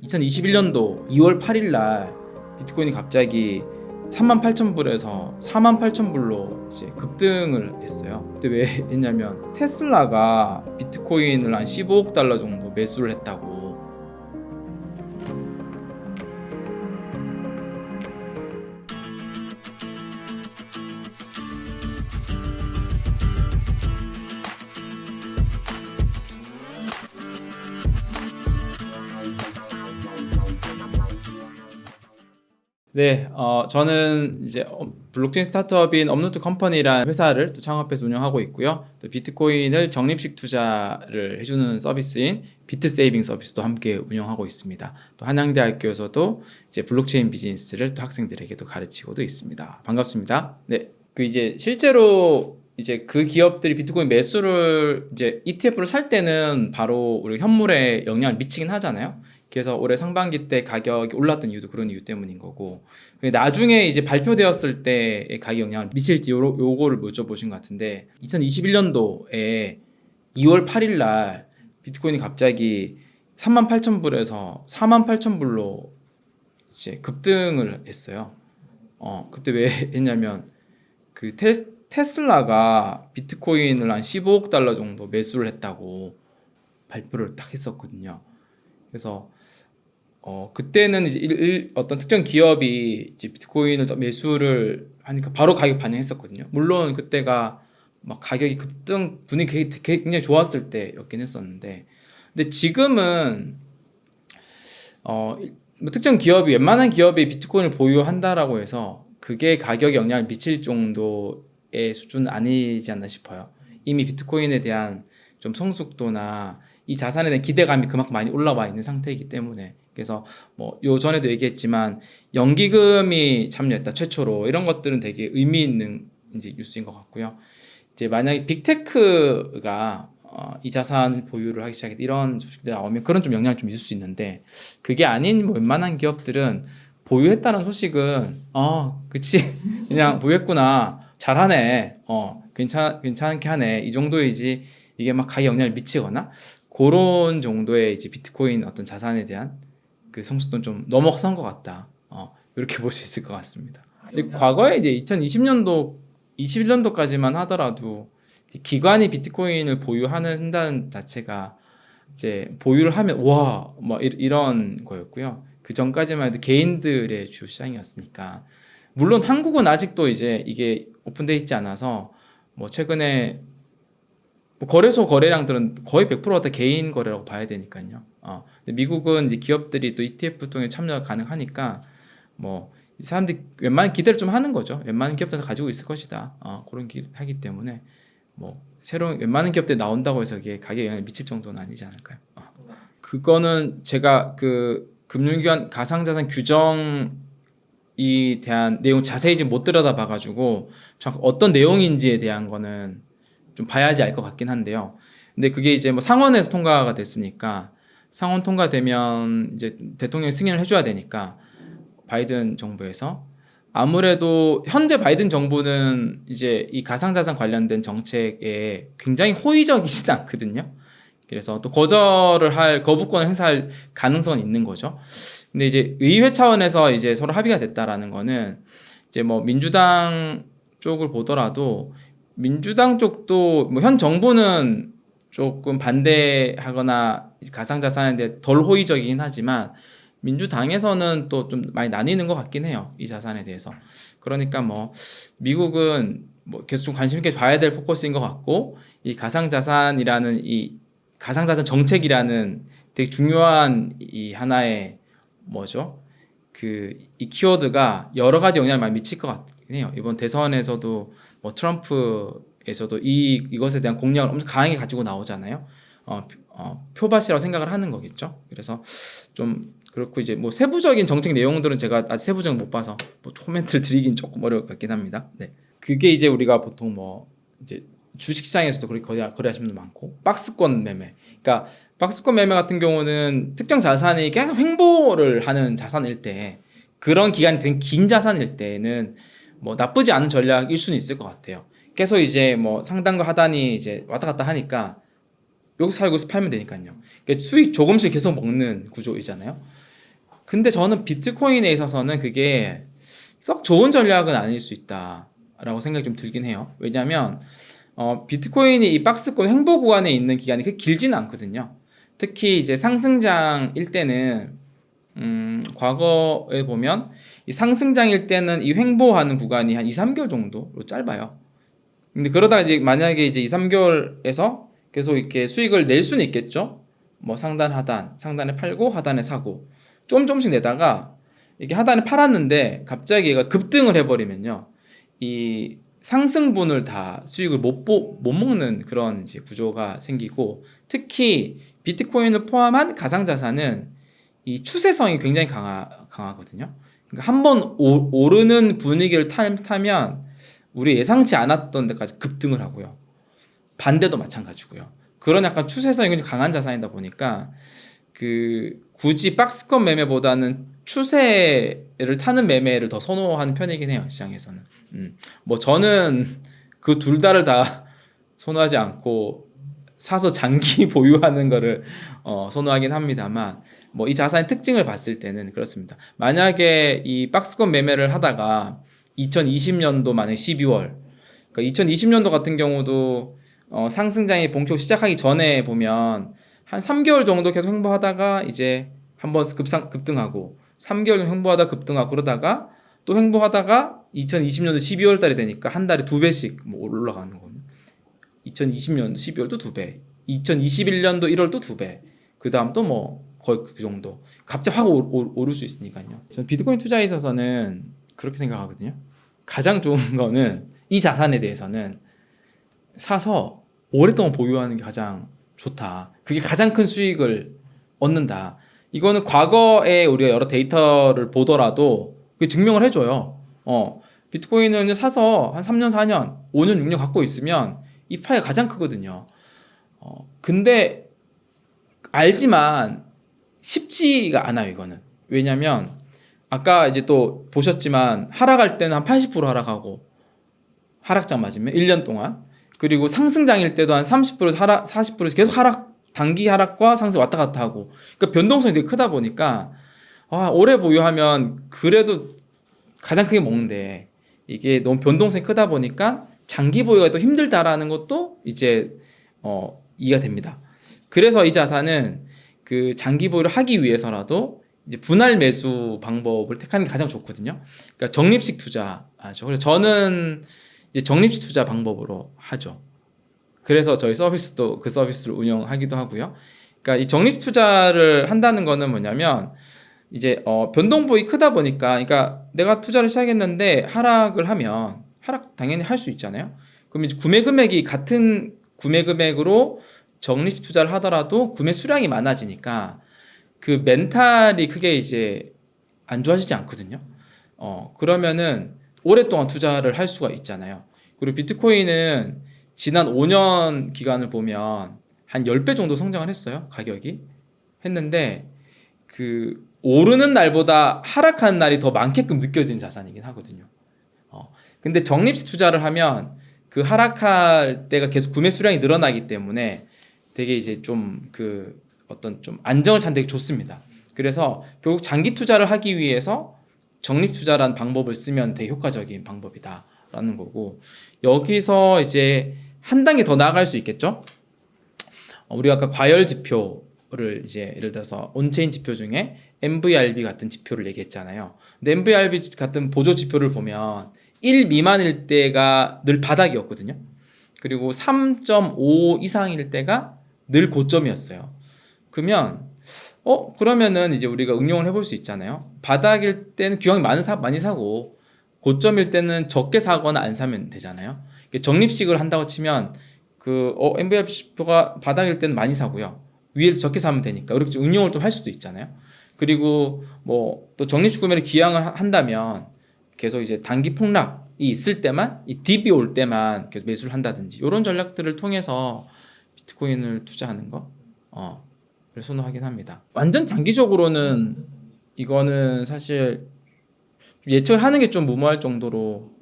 2021년도 2월 8일 날 비트코인이 갑자기 38,000불에서 48,000불로 이제 급등을 했어요. 그때 왜 했냐면 테슬라가 비트코인을 한 15억 달러 정도 매수를 했다고. 네, 저는 이제 블록체인 스타트업인 업노트 컴퍼니라는 회사를 또 창업해서 운영하고 있고요. 또 비트코인을 적립식 투자를 해주는 서비스인 비트세이빙 서비스도 함께 운영하고 있습니다. 또 한양대학교에서도 이제 블록체인 비즈니스를 또 학생들에게도 가르치고도 있습니다. 반갑습니다. 네, 그 이제 실제로 이제 그 기업들이 비트코인 매수를 이제 ETF를 살 때는 바로 우리 현물에 영향을 미치긴 하잖아요. 그래서 올해 상반기 때 가격이 올랐던 이유도 그런 이유 때문인 거고, 나중에 이제 발표되었을 때의 가격 영향을 미칠지 요거를 여쭤보신 것 같은데, 2021년도에 2월 8일 날 비트코인이 갑자기 38,000불에서 48,000불로 이제 급등을 했어요. 그때 왜 했냐면 그 테슬라가 비트코인을 한 15억 달러 정도 매수를 했다고 발표를 딱 했었거든요. 그래서 그때는 이제 어떤 특정 기업이 이제 비트코인을 매수를 하니까 바로 가격 반영했었거든요. 물론 그때가 막 가격이 급등 분위기 굉장히 좋았을 때였긴 했었는데, 근데 지금은 뭐 특정 기업이 웬만한 기업이 비트코인을 보유한다라고 해서 그게 가격에 영향을 미칠 정도의 수준은 아니지 않나 싶어요. 이미 비트코인에 대한 좀 성숙도나 이 자산에 대한 기대감이 그만큼 많이 올라와 있는 상태이기 때문에, 그래서 뭐 요 전에도 얘기했지만 연기금이 참여했다 최초로, 이런 것들은 되게 의미 있는 이제 뉴스인 것 같고요. 이제 만약에 빅테크가 이 자산을 보유를 하기 시작했다 이런 소식들이 나오면 그런 좀 영향이 좀 있을 수 있는데, 그게 아닌 뭐 웬만한 기업들은 보유했다는 소식은 그치 그냥 보유했구나, 잘하네, 괜찮게 하네, 이 정도이지 이게 막 가격 영향을 미치거나 그런 정도의 이제 비트코인 어떤 자산에 대한 그 성숙도는 좀 넘어선 것 같다. 이렇게 볼 수 있을 것 같습니다. 근데 과거에 이제 2020년도, 21년도까지만 하더라도 기관이 비트코인을 보유한다는 자체가 이제 보유를 하면 와, 뭐 이런 거였고요. 그 전까지만 해도 개인들의 주 시장이었으니까. 물론 한국은 아직도 이제 이게 오픈돼 있지 않아서 뭐 최근에 뭐 거래소 거래량들은 거의 100%다 개인 거래라고 봐야 되니까요. 근데 미국은 이제 기업들이 또 ETF 통해 참여가 가능하니까 뭐 사람들이 웬만한 기대를 좀 하는 거죠. 웬만한 기업들은 가지고 있을 것이다. 그런 하기 때문에 뭐 새로운 웬만한 기업들이 나온다고 해서 이게 가격에 영향을 미칠 정도는 아니지 않을까요? 그거는 제가 그 금융기관 가상자산 규정이 대한 내용 자세히 못 들여다봐가지고 어떤 내용인지에 대한 거는 좀 봐야지 알 것 같긴 한데요. 근데 그게 이제 뭐 상원에서 통과가 됐으니까, 상원 통과되면 이제 대통령이 승인을 해줘야 되니까, 바이든 정부에서 아무래도 현재 바이든 정부는 이제 이 가상자산 관련된 정책에 굉장히 호의적이지는 않거든요. 그래서 또 거부권을 행사할 가능성은 있는 거죠. 근데 이제 의회 차원에서 이제 서로 합의가 됐다라는 거는 이제 뭐 민주당 쪽을 보더라도 민주당 쪽도 뭐 현 정부는 조금 반대하거나 가상자산에 대해 덜 호의적이긴 하지만 민주당에서는 또 좀 많이 나뉘는 것 같긴 해요, 이 자산에 대해서. 그러니까 뭐 미국은 뭐 계속 좀 관심 있게 봐야 될 포커스인 것 같고, 이 가상자산이라는 이 가상자산 정책이라는 되게 중요한 이 하나의 뭐죠? 그 이 키워드가 여러 가지 영향을 많이 미칠 것 같긴 해요. 이번 대선에서도 뭐 트럼프에서도 이것에 대한 공약을 엄청 강하게 가지고 나오잖아요. 표밭이라고 생각을 하는 거겠죠. 그래서 좀 그렇고, 이제 뭐 세부적인 정책 내용들은 제가 아직 세부적인 못 봐서 뭐 코멘트를 드리긴 조금 어려울 것 같긴 합니다. 네. 그게 이제 우리가 보통 뭐 이제 주식시장에서도 그렇게 거래하시는 분들 많고, 박스권 매매. 그러니까 박스권 매매 같은 경우는 특정 자산이 계속 횡보를 하는 자산일 때, 그런 기간이 된 긴 자산일 때는 뭐 나쁘지 않은 전략일 수는 있을 것 같아요. 계속 이제 뭐 상단과 하단이 이제 왔다 갔다 하니까 여기서 살고 여기서 팔면 되니까요. 그러니까 수익 조금씩 계속 먹는 구조이잖아요. 근데 저는 비트코인에 있어서는 그게 썩 좋은 전략은 아닐 수 있다라고 생각이 좀 들긴 해요. 왜냐하면 비트코인이 이 박스권 횡보 구간에 있는 기간이 그렇게 길지는 않거든요. 특히 이제 상승장일 때는 과거에 보면 이 상승장일 때는 이 횡보하는 구간이 한 2, 3개월 정도로 짧아요. 근데 그러다가 이제 만약에 이제 2, 3개월에서 계속 이렇게 수익을 낼 수는 있겠죠. 뭐 상단 하단, 상단에 팔고 하단에 사고 조금씩 내다가 이게 하단에 팔았는데 갑자기 얘가 급등을 해버리면요, 이 상승분을 다 수익을 못 먹는 그런 이제 구조가 생기고, 특히 비트코인을 포함한 가상자산은 이 추세성이 굉장히 강하거든요. 그러니까 한번 오르는 분위기를 타면 우리 예상치 않았던 데까지 급등을 하고요. 반대도 마찬가지고요. 그런 약간 추세성이 굉장히 강한 자산이다 보니까 굳이 박스권 매매보다는 추세를 타는 매매를 더 선호하는 편이긴 해요, 시장에서는. 뭐 저는 그 둘 다를 다 선호하지 않고 사서 장기 보유하는 거를 선호하긴 합니다만, 뭐 이 자산의 특징을 봤을 때는 그렇습니다. 만약에 이 박스권 매매를 하다가 2020년도 만약 12월, 그러니까 2020년도 같은 경우도 상승장이 본격 시작하기 전에 보면 한 3개월 정도 계속 횡보하다가 이제 한번 급등하고 3개월 정도 횡보하다 급등하고 그러다가 또 횡보하다가 2020년도 12월 달이 되니까 한 달에 2배씩 뭐 올라가는 거거든요. 2020년도 12월도 2배, 2021년도 1월도 2배, 그 다음 또 뭐 거의 그 정도 갑자기 확 오를 수 있으니까요. 저는 비트코인 투자에 있어서는 그렇게 생각하거든요. 가장 좋은 거는 이 자산에 대해서는 사서 오랫동안 보유하는 게 가장 좋다. 그게 가장 큰 수익을 얻는다. 이거는 과거에 우리가 여러 데이터를 보더라도 그게 증명을 해줘요. 비트코인은 사서 한 3년, 4년, 5년, 6년 갖고 있으면 이 파이가 가장 크거든요. 근데 알지만 쉽지가 않아요, 이거는. 왜냐면 아까 이제 또 보셨지만 하락할 때는 한 80% 하락하고, 하락장 맞으면 1년 동안, 그리고 상승장일 때도 한 30%에서 40%에서 계속 단기 하락과 상승 왔다 갔다 하고, 그러니까 변동성이 되게 크다 보니까 오래 보유하면 그래도 가장 크게 먹는데, 이게 너무 변동성이 크다 보니까 장기 보유가 또 힘들다라는 것도 이제 이해가 됩니다. 그래서 이 자산은 그 장기 보유를 하기 위해서라도 이제 분할 매수 방법을 택하는 게 가장 좋거든요. 그러니까 적립식 투자하죠. 그래서 저는 이제 적립식 투자 방법으로 하죠. 그래서 저희 서비스도 그 서비스를 운영하기도 하고요. 그러니까 이 적립식 투자를 한다는 거는 뭐냐면 이제 변동폭이 크다 보니까, 그러니까 내가 투자를 시작했는데 하락을 하면 하락 당연히 할 수 있잖아요. 그럼 이제 구매 금액이 같은 구매 금액으로 적립식 투자를 하더라도 구매 수량이 많아지니까 그 멘탈이 크게 이제 안 좋아지지 않거든요. 그러면은 오랫동안 투자를 할 수가 있잖아요. 그리고 비트코인은 지난 5년 기간을 보면 한 10배 정도 성장을 했어요. 가격이 했는데 그 오르는 날보다 하락하는 날이 더 많게끔 느껴지는 자산이긴 하거든요. 근데 적립식 투자를 하면 그 하락할 때가 계속 구매 수량이 늘어나기 때문에 되게 이제 좀 어떤 좀 안정을 찾는 되게 좋습니다. 그래서 결국 장기 투자를 하기 위해서 적립 투자라는 방법을 쓰면 되게 효과적인 방법이다라는 거고, 여기서 이제 한 단계 더 나아갈 수 있겠죠? 우리가 아까 과열 지표를 이제 예를 들어서 온체인 지표 중에 MVRB 같은 지표를 얘기했잖아요. 근데 MVRB 같은 보조 지표를 보면 1 미만일 때가 늘 바닥이었거든요. 그리고 3.5 이상일 때가 늘 고점이었어요. 그러면은 이제 우리가 응용을 해볼 수 있잖아요. 바닥일 때는 기왕 많이 사고, 고점일 때는 적게 사거나 안 사면 되잖아요. 적립식을 한다고 치면 MVRB 지표가 바닥일 때는 많이 사고요, 위에서 적게 사면 되니까 이렇게 응용을 좀 할 수도 있잖아요. 그리고 뭐 또 적립식 구매를 기왕을 한다면 계속 이제 단기 폭락이 있을 때만, 이 딥이 올 때만 계속 매수를 한다든지, 이런 전략들을 통해서 비트코인을 투자하는 거 를 선호하긴 합니다. 완전 장기적으로는 이거는 사실 예측을 하는 게 좀 무모할 정도로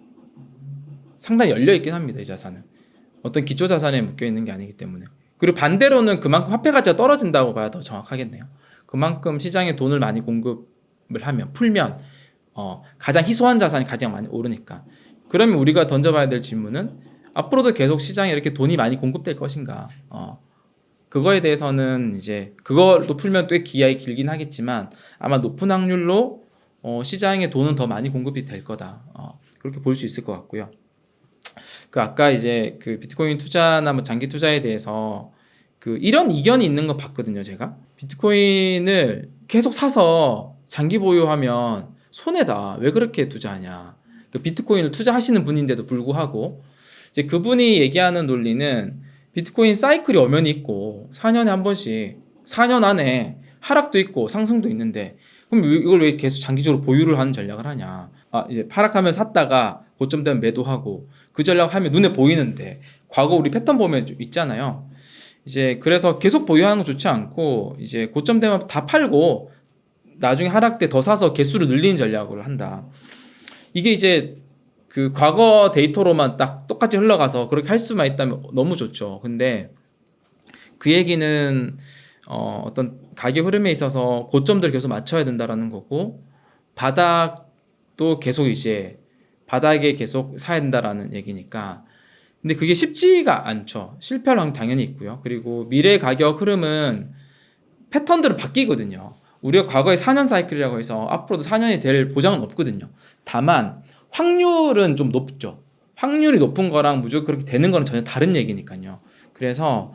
상당히 열려 있긴 합니다. 이 자산은 어떤 기초 자산에 묶여 있는 게 아니기 때문에. 그리고 반대로는 그만큼 화폐 가치가 떨어진다고 봐야 더 정확하겠네요. 그만큼 시장에 돈을 많이 공급하고 하면 풀면 가장 희소한 자산이 가장 많이 오르니까. 그러면 우리가 던져봐야 될 질문은 앞으로도 계속 시장에 이렇게 돈이 많이 공급될 것인가? 그거에 대해서는 이제 그걸도 풀면 또 기한이 길긴 하겠지만 아마 높은 확률로 시장에 돈은 더 많이 공급이 될 거다. 그렇게 볼 수 있을 것 같고요. 그 아까 이제 그 비트코인 투자나 뭐 장기 투자에 대해서 그 이런 이견이 있는 거 봤거든요, 제가. 비트코인을 계속 사서 장기 보유하면 손해다. 왜 그렇게 투자하냐? 그 비트코인을 투자하시는 분인데도 불구하고 이제 그분이 얘기하는 논리는 비트코인 사이클이 엄연히 있고 4년에 한 번씩 4년 안에 하락도 있고 상승도 있는데 그럼 이걸 왜 계속 장기적으로 보유를 하는 전략을 하냐? 이제 하락하면 샀다가 고점 되면 매도하고 그 전략 하면 눈에 보이는데 과거 우리 패턴 보면 좀 있잖아요. 이제 그래서 계속 보유하는 거 좋지 않고 이제 고점 되면 다 팔고 나중에 하락 때 더 사서 개수를 늘리는 전략을 한다. 이게 이제 그 과거 데이터로만 딱 똑같이 흘러가서 그렇게 할 수만 있다면 너무 좋죠. 근데 그 얘기는 어떤 가격 흐름에 있어서 고점들을 계속 맞춰야 된다라는 거고 바닥도 계속 이제 바닥에 계속 사야 된다라는 얘기니까. 근데 그게 쉽지가 않죠. 실패할 확률 당연히 있고요. 그리고 미래 가격 흐름은 패턴들은 바뀌거든요. 우리가 과거에 4년 사이클이라고 해서 앞으로도 4년이 될 보장은 없거든요. 다만 확률은 좀 높죠. 확률이 높은 거랑 무조건 그렇게 되는 거는 전혀 다른 얘기니까요. 그래서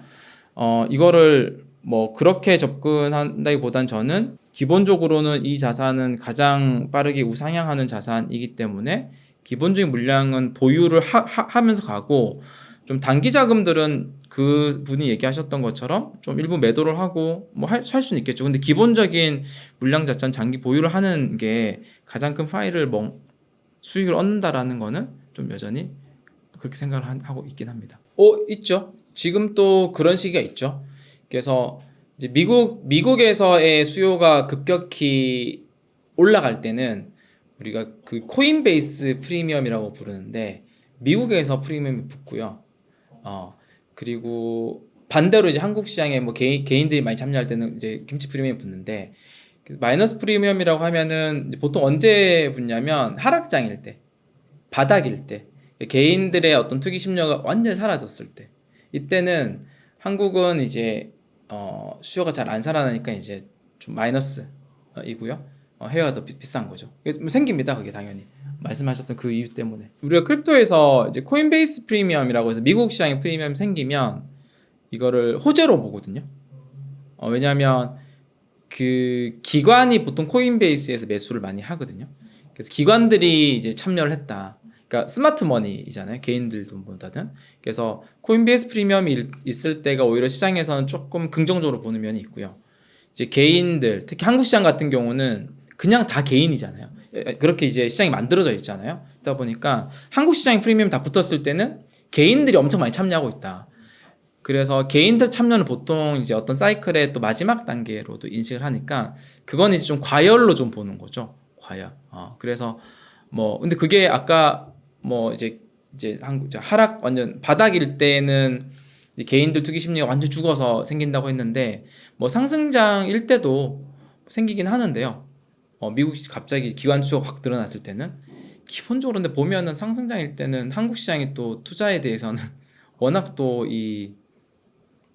이거를 뭐 그렇게 접근한다기보단 저는 기본적으로는 이 자산은 가장 빠르게 우상향하는 자산이기 때문에 기본적인 물량은 보유를 하면서 가고 좀 단기 자금들은 그 분이 얘기하셨던 것처럼 좀 일부 매도를 하고 뭐 할 수는 있겠죠. 근데 기본적인 물량 자체는 장기 보유를 하는 게 가장 큰 파일을 수익을 얻는다라는 거는 좀 여전히 그렇게 생각을 하고 있긴 합니다. 있죠. 지금 또 그런 시기가 있죠. 그래서 이제 미국에서의 수요가 급격히 올라갈 때는 우리가 그 코인베이스 프리미엄이라고 부르는데 미국에서 프리미엄이 붙고요. 그리고 반대로 이제 한국 시장에 뭐 개인들이 많이 참여할 때는 이제 김치 프리미엄이 붙는데 마이너스 프리미엄이라고 하면은 보통 언제 붙냐면 하락장일 때, 바닥일 때, 개인들의 어떤 투기 심리가 완전히 사라졌을 때, 이때는 한국은 이제 수요가 잘 안 살아나니까 이제 좀 마이너스이고요. 해외가 더 비싼 거죠. 생깁니다, 그게 당연히. 말씀하셨던 그 이유 때문에. 우리가 크립토에서 이제 코인베이스 프리미엄이라고 해서 미국 시장에 프리미엄 생기면 이거를 호재로 보거든요. 왜냐하면 그 기관이 보통 코인베이스에서 매수를 많이 하거든요. 그래서 기관들이 이제 참여를 했다. 그러니까 스마트 머니이잖아요. 개인들 돈보다는. 그래서 코인베이스 프리미엄이 있을 때가 오히려 시장에서는 조금 긍정적으로 보는 면이 있고요. 이제 개인들, 특히 한국 시장 같은 경우는 그냥 다 개인이잖아요. 그렇게 이제 시장이 만들어져 있잖아요. 그러다 보니까 한국 시장에 프리미엄 다 붙었을 때는 개인들이 엄청 많이 참여하고 있다. 그래서 개인들 참여는 보통 이제 어떤 사이클의 또 마지막 단계로도 인식을 하니까 그건 이제 좀 과열로 좀 보는 거죠. 과열. 그래서 뭐 근데 그게 아까 뭐 이제 한국 하락 완전 바닥일 때는 이제 개인들 투기 심리가 완전 죽어서 생긴다고 했는데 뭐 상승장일 때도 생기긴 하는데요. 미국 갑자기 기관 수요가 확 늘어났을 때는 기본적으로 근데 보면은 상승장일 때는 한국 시장이 또 투자에 대해서는 워낙 또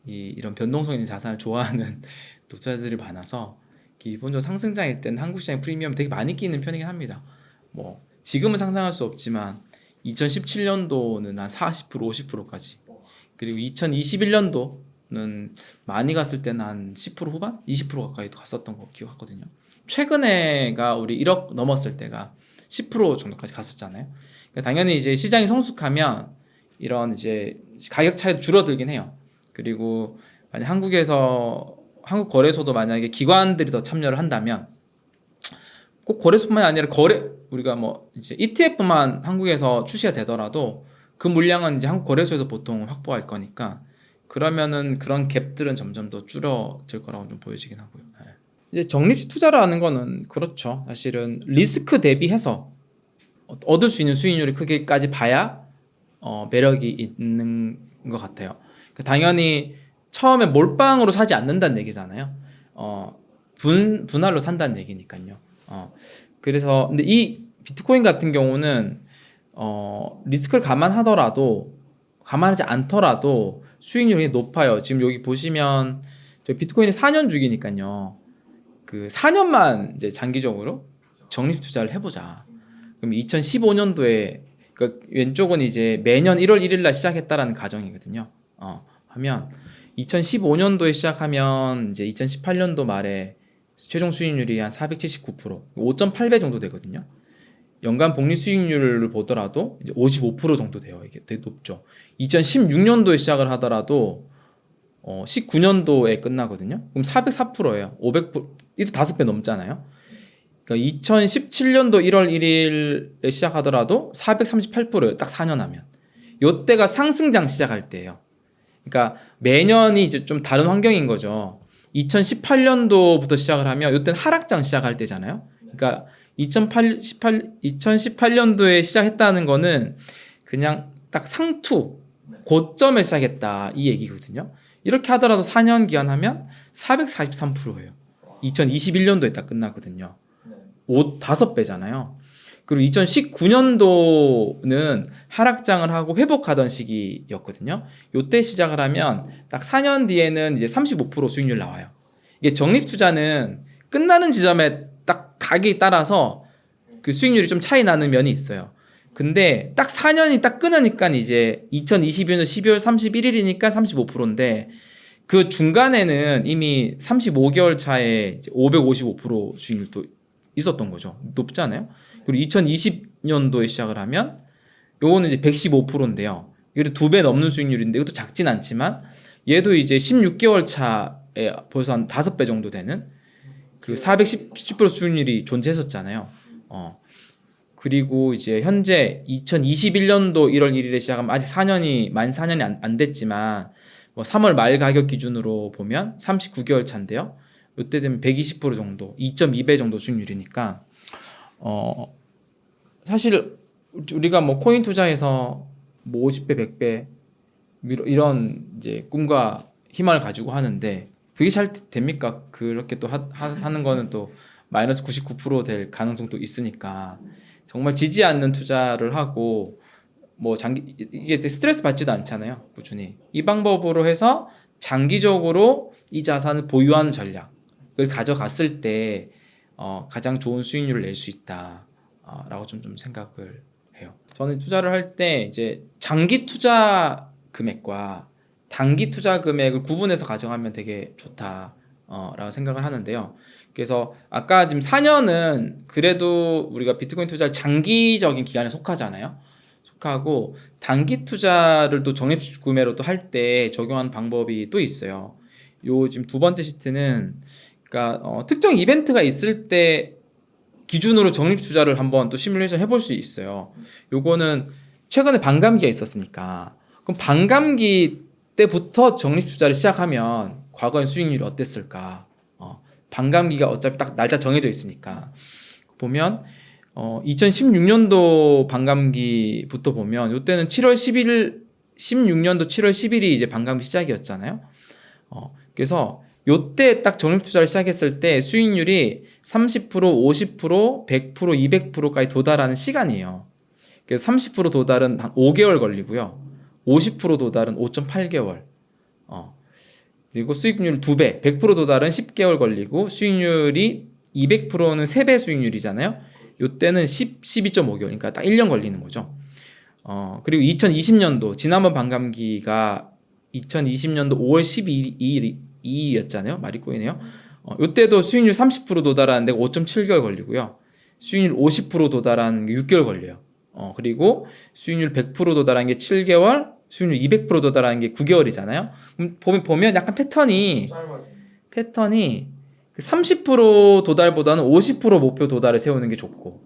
이런 변동성 있는 자산을 좋아하는 투자자들이 많아서 기본적으로 상승장일 때는 한국 시장의 프리미엄 되게 많이 끼는 편이긴 합니다. 뭐 지금은 상상할 수 없지만 2017년도는 한 40%, 50%까지 그리고 2021년도는 많이 갔을 때는 한 10% 후반? 20% 가까이 갔었던 거 기억하거든요. 최근에가 우리 1억 넘었을 때가 10% 정도까지 갔었잖아요. 그러니까 당연히 이제 시장이 성숙하면 이런 이제 가격 차이도 줄어들긴 해요. 그리고 만약 한국 거래소도 만약에 기관들이 더 참여를 한다면 꼭 거래소뿐만이 아니라 우리가 뭐 이제 ETF만 한국에서 출시가 되더라도 그 물량은 이제 한국 거래소에서 보통 확보할 거니까 그러면은 그런 갭들은 점점 더 줄어들 거라고 좀 보여지긴 하고요. 이제 적립식 투자라는 거는 그렇죠. 사실은 리스크 대비해서 얻을 수 있는 수익률이 크게까지 봐야 매력이 있는 것 같아요. 당연히 처음에 몰빵으로 사지 않는다는 얘기잖아요. 분할로 산다는 얘기니까요. 그래서 근데 이 비트코인 같은 경우는 리스크를 감안하지 않더라도 수익률이 높아요. 지금 여기 보시면 저 비트코인이 4년 주기니까요. 그 4년만 이제 장기적으로 적립 투자를 해보자. 그럼 2015년도에 그러니까 왼쪽은 이제 매년 1월 1일 날 시작했다라는 가정이거든요. 하면 2015년도에 시작하면 이제 2018년도 말에 최종 수익률이 한 479%, 5.8배 정도 되거든요. 연간 복리 수익률을 보더라도 이제 55% 정도 돼요. 이게 되게 높죠. 2016년도에 시작을 하더라도 19년도에 끝나거든요. 그럼 404%예요. 500%, 이도 5배 넘잖아요. 그러니까 2017년도 1월 1일에 시작하더라도 438%예요. 딱 4년 하면. 요때가 상승장 시작할 때예요. 그러니까 매년이 이제 좀 다른 환경인 거죠. 2018년도부터 시작을 하면 요때는 하락장 시작할 때잖아요. 그러니까 2018년도에 시작했다는 거는 그냥 딱 상투 고점에 시작했다 이 얘기거든요. 이렇게 하더라도 4년 기한하면 443%예요. 2021년도에 딱 끝났거든요. 5배잖아요. 그리고 2019년도는 하락장을 하고 회복하던 시기였거든요. 요때 시작을 하면 딱 4년 뒤에는 이제 35% 수익률 나와요. 이게 적립 투자는 끝나는 지점에 딱 가격에 따라서 그 수익률이 좀 차이 나는 면이 있어요. 근데 딱 4년이 딱 끊으니까 이제 2022년 12월 31일이니까 35%인데 그 중간에는 이미 35개월 차에 555% 수익률도 있었던 거죠. 높잖아요. 그리고 2020년도에 시작을 하면 요거는 이제 115%인데요. 이게 2배 넘는 수익률인데 이것도 작진 않지만 얘도 이제 16개월 차에 벌써 한 5배 정도 되는 그 410% 수익률이 존재했었잖아요. 그리고 이제 현재 2021년도 1월 1일에 시작하면 아직 만 4년이 안 됐지만 뭐 3월 말 가격 기준으로 보면 39개월 차인데요. 이때 되면 120% 정도, 2.2배 정도 수익률이니까 사실 우리가 뭐 코인 투자해서 뭐 50배, 100배 이런 이제 꿈과 희망을 가지고 하는데 그게 잘 됩니까? 그렇게 또 하는 거는 또 마이너스 99%될 가능성도 있으니까 정말 지지 않는 투자를 하고 뭐 이게 스트레스 받지도 않잖아요. 꾸준히 이 방법으로 해서 장기적으로 이 자산을 보유하는 전략을 가져갔을 때 가장 좋은 수익률을 낼 수 있다라고 좀 생각을 해요. 저는 투자를 할 때 이제 장기 투자 금액과 단기 투자 금액을 구분해서 가져가면 되게 좋다라고 생각을 하는데요. 그래서 아까 지금 4년은 그래도 우리가 비트코인 투자를 장기적인 기간에 속하잖아요. 속하고 단기 투자를 또 적립 구매로 또 할 때 적용하는 방법이 또 있어요. 요 지금 두 번째 시트는 그러니까 특정 이벤트가 있을 때 기준으로 적립 투자를 한번 또 시뮬레이션 해볼 수 있어요. 요거는 최근에 반감기가 있었으니까 그럼 반감기 때부터 적립 투자를 시작하면 과거의 수익률이 어땠을까? 반감기가 어차피 딱 날짜 정해져 있으니까 보면 2016년도 반감기부터 보면 이때는 7월 11일 16년도 7월 10일이 이제 반감기 시작이었잖아요. 그래서 요때 딱 적립 투자를 시작했을 때 수익률이 30%, 50%, 100%, 200%까지 도달하는 시간이에요. 그래서 30% 도달은 한 5개월 걸리고요. 50% 도달은 5.8개월. 그리고 수익률 2배, 100% 도달은 10개월 걸리고 수익률이 200%는 3배 수익률이잖아요. 요때는 12.5개월. 그러니까 딱 1년 걸리는 거죠. 그리고 2020년도 지난번 반감기가 2020년도 5월 12일이었잖아요. 말이 꼬이네요. 요때도 수익률 30% 도달하는데 5.7개월 걸리고요. 수익률 50% 도달하는 게 6개월 걸려요. 그리고 수익률 100% 도달하는 게 7개월, 수익률 200% 도달하는 게 9개월이잖아요. 보면 약간 패턴이 30% 도달보다는 50% 목표 도달을 세우는 게 좋고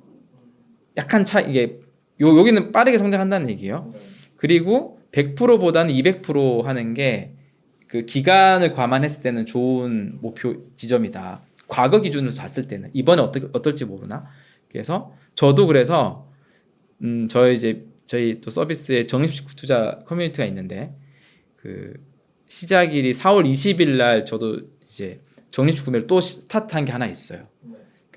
약간 이게 여기는 빠르게 성장한다는 얘기예요. 그리고 100%보다는 200% 하는 게 그 기간을 감안했을 때는 좋은 목표 지점이다. 과거 기준으로 봤을 때는 이번에 어떨지 모르나. 그래서 저도 그래서 저희 또 서비스에 적립식 투자 커뮤니티가 있는데 그 시작일이 4월 20일 날 저도 이제 적립식 구매를 또 스타트한 게 하나 있어요.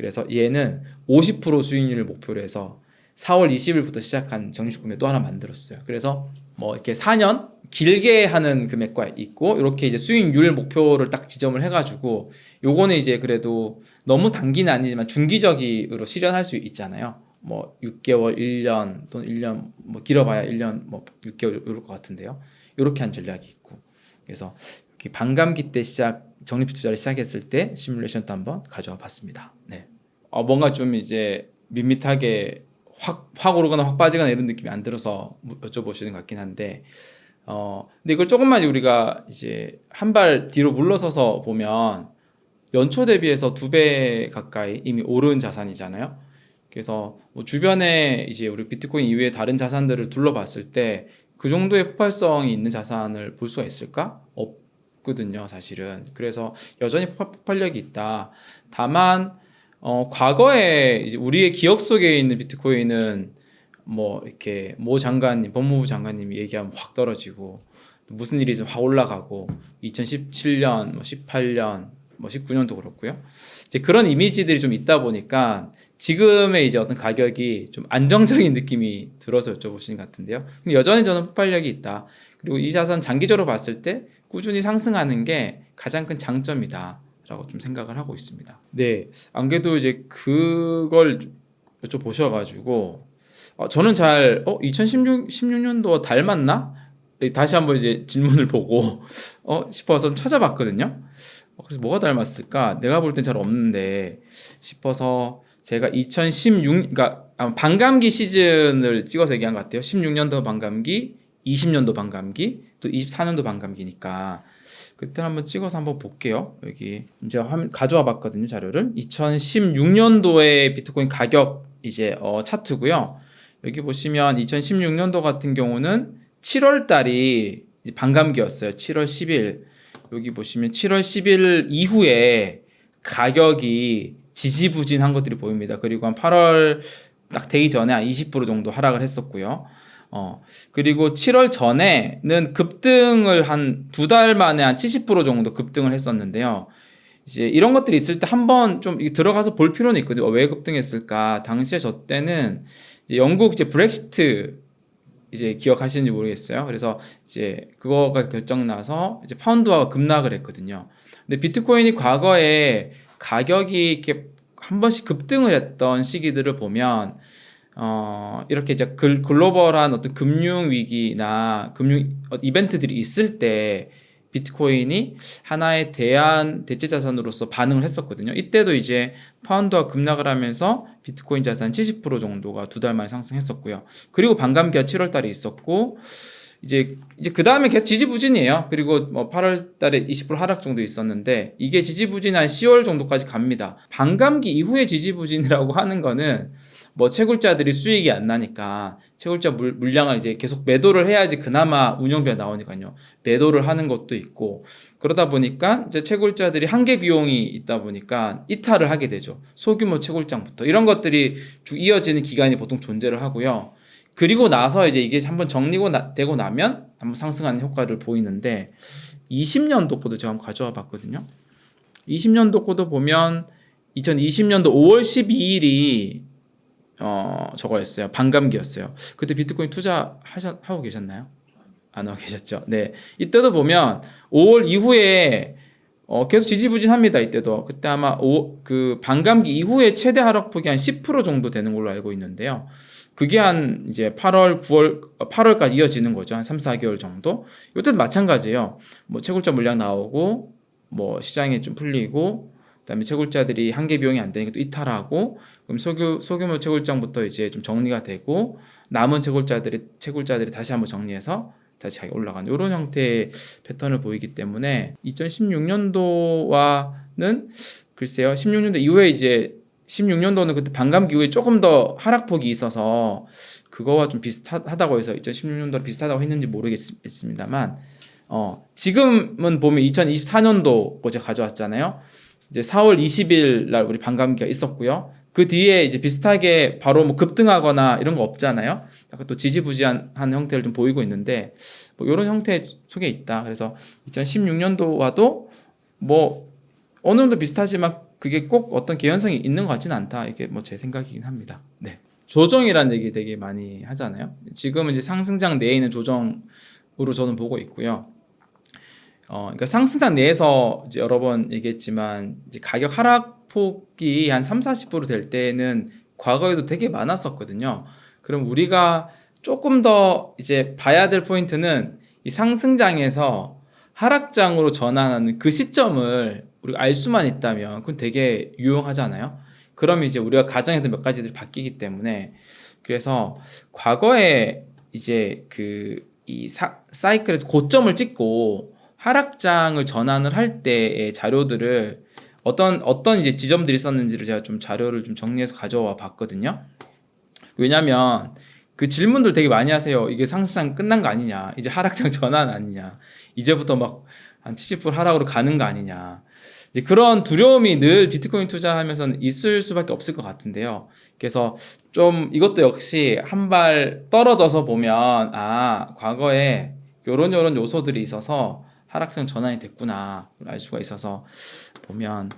그래서 얘는 50% 수익률을 목표로 해서 4월 20일부터 시작한 적립식구매 또 하나 만들었어요. 그래서 뭐 이렇게 4년 길게 하는 금액과 있고 이렇게 이제 수익률 목표를 딱 지점을 해가지고 요거는 이제 그래도 너무 단기는 아니지만 중기적으로 실현할 수 있잖아요. 뭐 6개월, 1년 또는 1년 뭐 길어봐야 1년 뭐 6개월 이럴 것 같은데요. 이렇게 한 전략이 있고 그래서 이렇게 반감기 때 적립식 투자를 시작했을 때 시뮬레이션도 한번 가져와 봤습니다. 네. 뭔가 좀 이제 밋밋하게 확 오르거나 확 빠지거나 이런 느낌이 안 들어서 여쭤보시는 것 같긴 한데 근데 이걸 조금만 우리가 이제 한 발 뒤로 물러서서 보면 연초 대비해서 2배 가까이 이미 오른 자산이잖아요. 그래서 뭐 주변에 이제 우리 비트코인 이외의 다른 자산들을 둘러봤을 때 그 정도의 폭발성이 있는 자산을 볼 수가 있을까? 없거든요, 사실은. 그래서 여전히 폭발력이 있다. 다만 과거에 이제 우리의 기억 속에 있는 비트코인은 뭐 이렇게 모 장관님, 법무부 장관님이 얘기하면 확 떨어지고 무슨 일이 있으면 확 올라가고 2017년, 뭐 18년, 뭐 19년도 그렇고요. 이제 그런 이미지들이 좀 있다 보니까 지금의 이제 어떤 가격이 좀 안정적인 느낌이 들어서 여쭤보신 것 같은데요. 여전히 저는 폭발력이 있다. 그리고 이 자산 장기적으로 봤을 때 꾸준히 상승하는 게 가장 큰 장점이다라고 좀 생각을 하고 있습니다. 네, 안 그래도 이제 그걸 여쭤보셔가지고 저는 잘 2016년도 닮았나? 다시 한번 이제 질문을 보고 싶어서 좀 찾아봤거든요. 그래서 뭐가 닮았을까? 내가 볼 땐 잘 없는데 싶어서 제가 그러니까 반감기 시즌을 찍어서 얘기한 것 같아요. 16년도 반감기, 20년도 반감기, 또 24년도 반감기니까 그때 한번 찍어서 한번 볼게요. 여기 이제 가져와 봤거든요, 자료를. 2016년도의 비트코인 가격 이제 차트고요. 여기 보시면 2016년도 같은 경우는 7월 달이 반감기였어요. 7월 10일. 여기 보시면 7월 10일 이후에 가격이 지지부진한 것들이 보입니다. 그리고 한 8월 딱 되기 전에 한 20% 정도 하락을 했었고요. 그리고 7월 전에는 급등을 한 2달 만에 한 70% 정도 급등을 했었는데요. 이제 이런 것들이 있을 때 한번 좀 들어가서 볼 필요는 있거든요. 왜 급등했을까? 당시에 저 때는 이제 영국 이제 브렉시트 이제 기억하시는지 모르겠어요. 그래서 이제 그거가 결정 나서 이제 파운드화가 급락을 했거든요. 근데 비트코인이 과거에 가격이 이렇게 한 번씩 급등을 했던 시기들을 보면 이렇게 이제 글로벌한 어떤 금융 위기나 금융 이벤트들이 있을 때 비트코인이 하나의 대체 자산으로서 반응을 했었거든요. 이때도 이제 파운드가 급락을 하면서 비트코인 자산 70% 정도가 2달 만에 상승했었고요. 그리고 반감기가 7월 달에 있었고 이제 그 다음에 계속 지지부진이에요. 그리고 뭐 8월 달에 20% 하락 정도 있었는데 이게 지지부진한 10월 정도까지 갑니다. 반감기 이후에 지지부진이라고 하는 거는 뭐 채굴자들이 수익이 안 나니까 채굴자 물량을 이제 계속 매도를 해야지 그나마 운영비가 나오니까요. 매도를 하는 것도 있고 그러다 보니까 이제 채굴자들이 한계 비용이 있다 보니까 이탈을 하게 되죠. 소규모 채굴장부터 이런 것들이 쭉 이어지는 기간이 보통 존재를 하고요. 그리고 나서 이제 이게 한번 되고 나면 한번 상승하는 효과를 보이는데 20년도 거도 제가 한번 가져와 봤거든요. 20년도 거도 보면 2020년도 5월 12일이 저거였어요. 반감기였어요. 그때 비트코인 하고 계셨나요? 안 하고 계셨죠? 네. 이때도 보면 5월 이후에 계속 지지부진합니다. 이때도. 그때 아마 그 반감기 이후에 최대 하락폭이 한 10% 정도 되는 걸로 알고 있는데요. 그게 한 이제 8월까지 이어지는 거죠. 한 3, 4개월 정도. 이때도 마찬가지예요. 뭐 채굴자 물량 나오고 뭐 시장이 좀 풀리고 그다음에 채굴자들이 한계 비용이 안 되니까 또 이탈하고 그럼 소규모 채굴장부터 이제 좀 정리가 되고 남은 채굴자들이 다시 한번 정리해서 다시 자기 올라가는 이런 형태의 패턴을 보이기 때문에 2016년도와는 글쎄요. 16년도 이후에 이제 16년도는 그때 반감기 이후에 조금 더 하락폭이 있어서 그거와 좀 비슷하다고 해서 2016년도랑 비슷하다고 했는지 모르겠습니다만 지금은 보면 2024년도 어제 가져왔잖아요. 이제 4월 20일 날 우리 반감기가 있었고요. 그 뒤에 이제 비슷하게 바로 뭐 급등하거나 이런 거 없잖아요. 약간 또 지지부진한 형태를 좀 보이고 있는데 뭐 이런 형태 속에 있다. 그래서 2016년도와도 뭐 어느 정도 비슷하지만 그게 꼭 어떤 개연성이 있는 것 같지는 않다. 이게 뭐 제 생각이긴 합니다. 네. 조정이라는 얘기 되게 많이 하잖아요. 지금은 이제 상승장 내에 있는 조정으로 저는 보고 있고요. 그러니까 상승장 내에서 이제 여러 번 얘기했지만 이제 가격 하락폭이 한 30-40%될 때는 과거에도 되게 많았었거든요. 그럼 우리가 조금 더 이제 봐야 될 포인트는 이 상승장에서 하락장으로 전환하는 그 시점을 우리가 알 수만 있다면 그건 되게 유용하잖아요. 그러면 이제 우리가 가정에서 몇 가지들이 바뀌기 때문에 그래서 과거에 이제 이 사이클에서 고점을 찍고 하락장을 전환을 할 때의 자료들을 어떤 이제 지점들이 있었는지를 제가 좀 자료를 좀 정리해서 가져와 봤거든요. 왜냐면 그 질문들 되게 많이 하세요. 이게 상승장 끝난 거 아니냐? 이제 하락장 전환 아니냐? 이제부터 막 한 70% 하락으로 가는 거 아니냐? 이제 그런 두려움이 늘 비트코인 투자하면서는 있을 수밖에 없을 것 같은데요. 그래서 좀 이것도 역시 한 발 떨어져서 보면 과거에 요런 요소들이 있어서 하락장 전환이 됐구나 알 수가 있어서 보면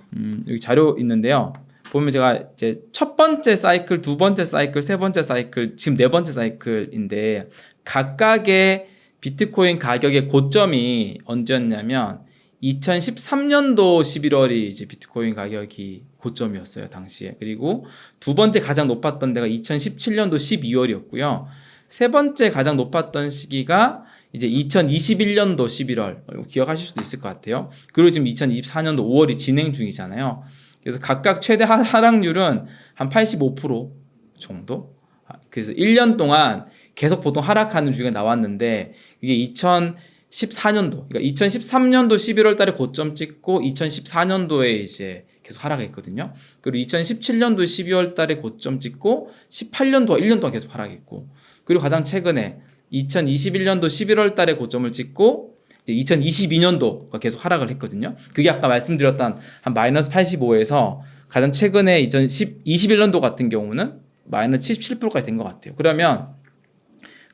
여기 자료 있는데요. 보면 제가 이제 첫 번째 사이클, 두 번째 사이클, 세 번째 사이클, 지금 네 번째 사이클인데 각각의 비트코인 가격의 고점이 언제였냐면 2013년도 11월이 이제 비트코인 가격이 고점이었어요, 당시에. 그리고 두 번째 가장 높았던 데가 2017년도 12월이었고요. 세 번째 가장 높았던 시기가 이제 2021년도 11월. 기억하실 수도 있을 것 같아요. 그리고 지금 2024년도 5월이 진행 중이잖아요. 그래서 각각 최대 하락률은 한 85% 정도. 그래서 1년 동안 계속 보통 하락하는 주기가 나왔는데 이게 2014년도, 그러니까 2013년도 11월 달에 고점 찍고 2014년도에 이제 계속 하락했거든요. 그리고 2017년도 12월 달에 고점 찍고 18년도가 1년 동안 계속 하락했고, 그리고 가장 최근에 2021년도 11월 달에 고점을 찍고 2022년도가 계속 하락을 했거든요. 그게 아까 말씀드렸던 한 마이너스 85에서 가장 최근에 2021년도 같은 경우는 마이너스 77%까지 된 것 같아요. 그러면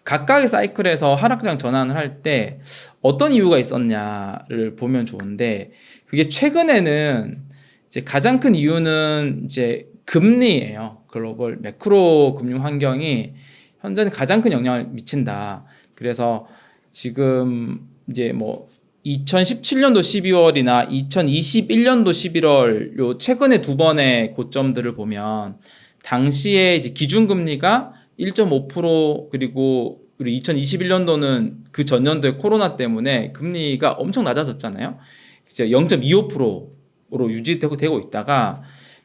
각각의 사이클에서 하락장 전환을 할 때 어떤 이유가 있었냐를 보면 좋은데, 그게 최근에는 이제 가장 큰 이유는 이제 금리예요. 글로벌 매크로 금융 환경이 현재는 가장 큰 영향을 미친다. 그래서 지금 이제 뭐 2017년도 12월이나 2021년도 11월 요 최근에 두 번의 고점들을 보면 당시에 이제 기준금리가 1.5% 그리고 우리 2021년도는 그 전년도에 코로나 때문에 금리가 엄청 낮아졌잖아요. 이제 0.25%로 유지되고 있다가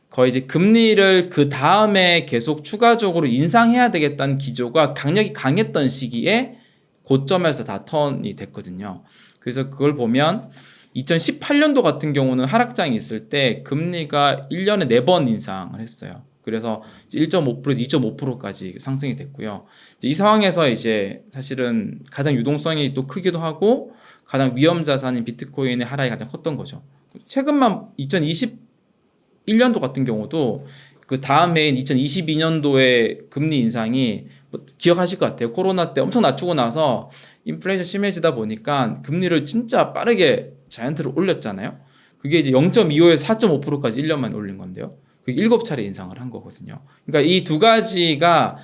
거의 이제 금리를 그 다음에 계속 추가적으로 인상해야 되겠다는 기조가 강력히 강했던 시기에 고점에서 다 턴이 됐거든요. 그래서 그걸 보면 2018년도 같은 경우는 하락장이 있을 때 금리가 1년에 4번 인상을 했어요. 그래서 1.5%에서 2.5%까지 상승이 됐고요. 이 상황에서 이제 사실은 가장 유동성이 또 크기도 하고 가장 위험 자산인 비트코인의 하락이 가장 컸던 거죠. 최근만 2021년도 같은 경우도 그 다음 해인 2022년도에 금리 인상이 뭐 기억하실 것 같아요. 코로나 때 엄청 낮추고 나서 인플레이션 심해지다 보니까 금리를 진짜 빠르게 자이언트로 올렸잖아요. 그게 이제 0.25에서 4.5%까지 1년 만에 올린 건데요. 그 7차례 인상을 한 거거든요. 그러니까 이 두 가지가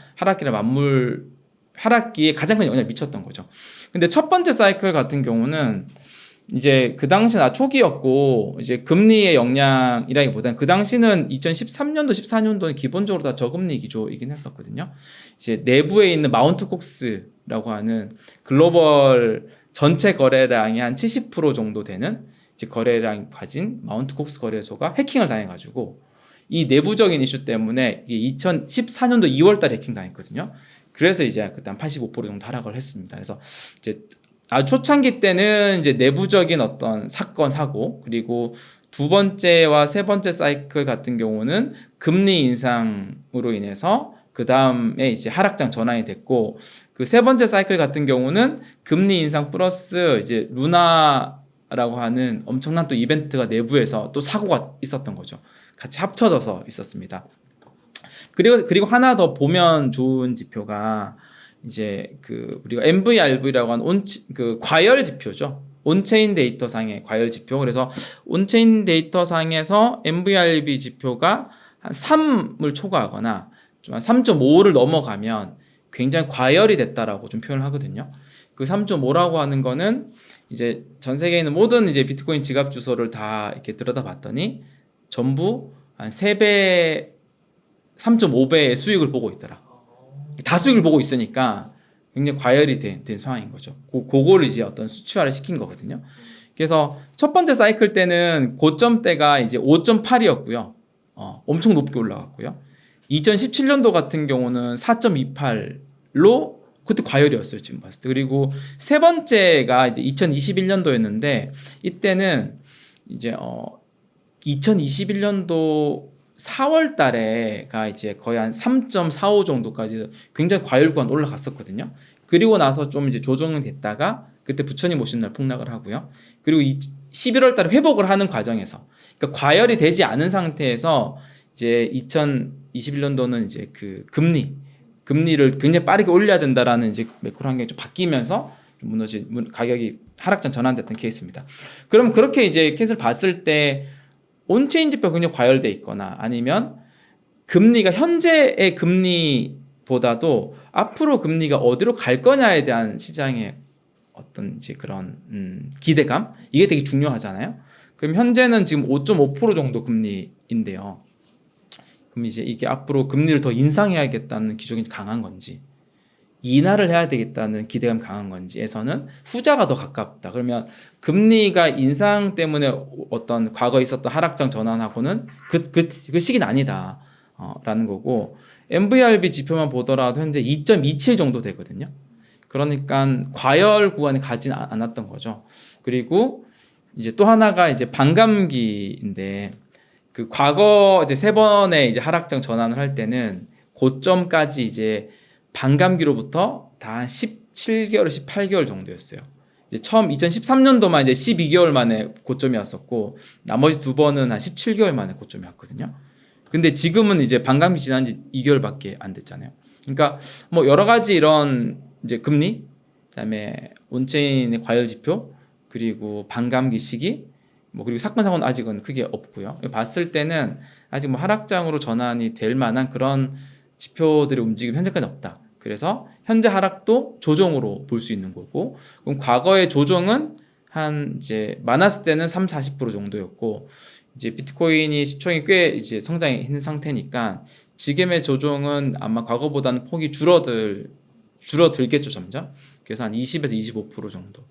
하락기에 가장 큰 영향을 미쳤던 거죠. 근데 첫 번째 사이클 같은 경우는 이제 그 당시는 초기였고 이제 금리의 영향이라기보다는 그 당시는 2013년도 14년도는 기본적으로 다 저금리 기조이긴 했었거든요. 이제 내부에 있는 마운트 콕스라고 하는 글로벌 전체 거래량이 한 70% 정도 되는 이제 거래량 가진 마운트 콕스 거래소가 해킹을 당해가지고 이 내부적인 이슈 때문에 이게 2014년도 2월달에 해킹 당했거든요. 그래서 이제 그때 한 85% 정도 하락을 했습니다. 그래서 이제 아주 초창기 때는 이제 내부적인 어떤 사고, 그리고 두 번째와 세 번째 사이클 같은 경우는 금리 인상으로 인해서 그 다음에 이제 하락장 전환이 됐고, 그 세 번째 사이클 같은 경우는 금리 인상 플러스 이제 루나라고 하는 엄청난 또 이벤트가 내부에서 또 사고가 있었던 거죠. 같이 합쳐져서 있었습니다. 그리고 하나 더 보면 좋은 지표가 이제 우리가 MVRV라고 하는 그 과열 지표죠. 온체인 데이터 상의 과열 지표. 그래서 온체인 데이터 상에서 MVRV 지표가 한 3을 초과하거나 좀 한 3.5를 넘어가면 굉장히 과열이 됐다라고 좀 표현을 하거든요. 그 3.5라고 하는 거는 이제 전 세계에 있는 모든 이제 비트코인 지갑 주소를 다 이렇게 들여다봤더니 전부 한 3배, 3.5배의 수익을 보고 있더라. 다 수익을 보고 있으니까 굉장히 과열이 된 상황인 거죠. 그거를 이제 어떤 수치화를 시킨 거거든요. 그래서 첫 번째 사이클 때는 고점대가 이제 5.8이었고요. 엄청 높게 올라갔고요. 2017년도 같은 경우는 4.28로 그때 과열이었어요. 지금 봤을 때. 그리고 세 번째가 이제 2021년도였는데 이때는 이제 2021년도 4월 달에가 이제 거의 한 3.45 정도까지 굉장히 과열 구간 올라갔었거든요. 그리고 나서 좀 이제 조정은 됐다가 그때 부처님 오신 날 폭락을 하고요. 그리고 11월 달에 회복을 하는 과정에서 그러니까 과열이 되지 않은 상태에서 이제 2021년도는 이제 그 금리를 굉장히 빠르게 올려야 된다라는 이제 매크로 환경이 좀 바뀌면서 좀 무너진 가격이 하락장 전환됐던 케이스입니다. 그럼 그렇게 이제 케이스를 봤을 때 온체인 지표가 굉장히 과열돼 있거나 아니면 금리가 현재의 금리보다도 앞으로 금리가 어디로 갈 거냐에 대한 시장의 어떤 이제 그런 기대감 이게 되게 중요하잖아요. 그럼 현재는 지금 5.5% 정도 금리인데요. 그럼 이제 이게 앞으로 금리를 더 인상해야겠다는 기조가 강한 건지 인하를 해야 되겠다는 기대감 강한 건지에서는 후자가 더 가깝다. 그러면 금리가 인상 때문에 어떤 과거에 있었던 하락장 전환하고는 그 시기는 아니다. 라는 거고 MVRV 지표만 보더라도 현재 2.27 정도 되거든요. 그러니까 과열 구간에 가진 않았던 거죠. 그리고 이제 또 하나가 이제 반감기인데 그 과거 이제 세 번의 이제 하락장 전환을 할 때는 고점까지 이제 반감기로부터 다 17개월, 18개월 정도였어요. 이제 처음 2013년도만 이제 12개월 만에 고점이었었고 나머지 두 번은 한 17개월 만에 고점이었거든요. 근데 지금은 이제 반감기 지난 지 2개월밖에 안 됐잖아요. 그러니까 뭐 여러 가지 이런 이제 금리, 그다음에 온체인의 과열 지표, 그리고 반감기 시기, 뭐 그리고 사건 사고는 아직은 크게 없고요. 봤을 때는 아직 뭐 하락장으로 전환이 될 만한 그런 지표들의 움직임 현재까지 없다. 그래서 현재 하락도 조정으로 볼 수 있는 거고, 그럼 과거의 조정은 한 이제 많았을 때는 3-40% 정도였고, 이제 비트코인이 시총이 꽤 이제 성장한 상태니까 지금의 조정은 아마 과거보다는 폭이 줄어들겠죠 점점. 그래서 한 20에서 25% 정도.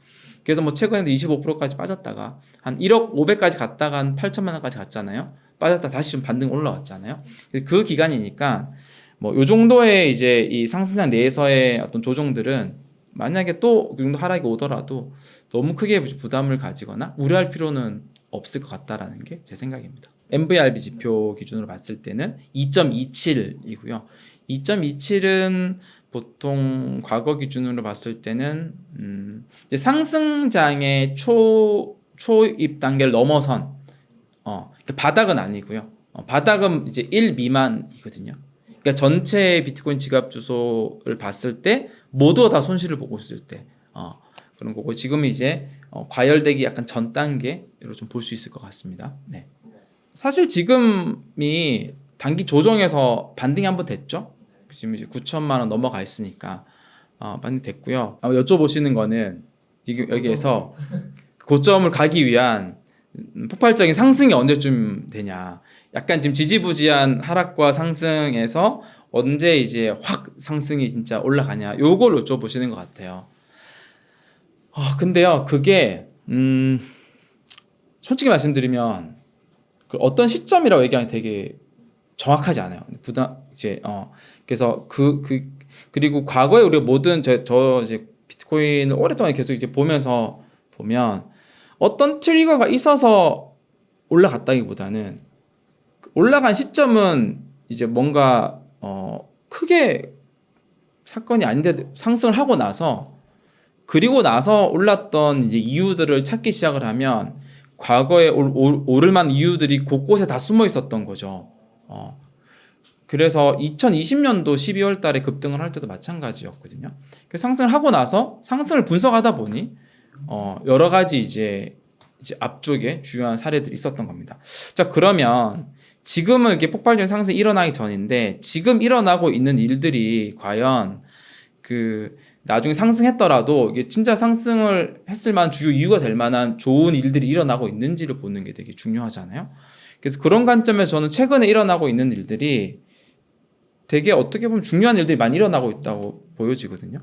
그래서 뭐 최근에도 25%까지 빠졌다가 한 1억 500까지 갔다가 한 8천만 원까지 갔잖아요. 빠졌다 다시 좀 반등 올라왔잖아요. 그 기간이니까 뭐 요 정도의 이제 이 상승장 내에서의 어떤 조정들은 만약에 또 그 정도 하락이 오더라도 너무 크게 부담을 가지거나 우려할 필요는 없을 것 같다라는 게 제 생각입니다. MVRV 지표 기준으로 봤을 때는 2.27이고요. 2.27은 보통 과거 기준으로 봤을 때는 이제 상승장의 초입 단계를 넘어선 바닥은 아니고요. 바닥은 이제 1 미만이거든요. 그러니까 전체 비트코인 지갑 주소를 봤을 때 모두가 다 손실을 보고 있을 때 그런 거고 지금 이제 과열되기 약간 전 단계로 좀 볼 수 있을 것 같습니다. 네. 사실 지금이 단기 조정에서 반등이 한번 됐죠. 지금 이제 9천만 원 넘어가 있으니까 반등 됐고요. 여쭤보시는 거는 여기에서 고점을 가기 위한 폭발적인 상승이 언제쯤 되냐. 약간 지금 지지부지한 하락과 상승에서 언제 이제 확 상승이 진짜 올라가냐. 요걸 여쭤보시는 것 같아요. 근데요, 그게 솔직히 말씀드리면 어떤 시점이라고 얘기하면 되게 정확하지 않아요. 그래서 그리고 과거에 우리가 모든 저 이제 비트코인을 오랫동안 계속 이제 보면 어떤 트리거가 있어서 올라갔다기보다는 올라간 시점은 이제 뭔가 크게 사건이 아닌데 상승을 하고 나서 그리고 나서 올랐던 이제 이유들을 찾기 시작을 하면 과거에 오를 만한 이유들이 곳곳에 다 숨어 있었던 거죠. 그래서 2020년도 12월 달에 급등을 할 때도 마찬가지였거든요. 그래서 상승을 하고 나서 상승을 분석하다 보니 여러 가지 이제 앞쪽에 주요한 사례들이 있었던 겁니다. 자, 그러면 지금은 이렇게 폭발적인 상승이 일어나기 전인데 지금 일어나고 있는 일들이 과연 그 나중에 상승했더라도 이게 진짜 상승을 했을 만한 주요 이유가 될 만한 좋은 일들이 일어나고 있는지를 보는 게 되게 중요하잖아요. 그래서 그런 관점에서 저는 최근에 일어나고 있는 일들이 되게 어떻게 보면 중요한 일들이 많이 일어나고 있다고 보여지거든요.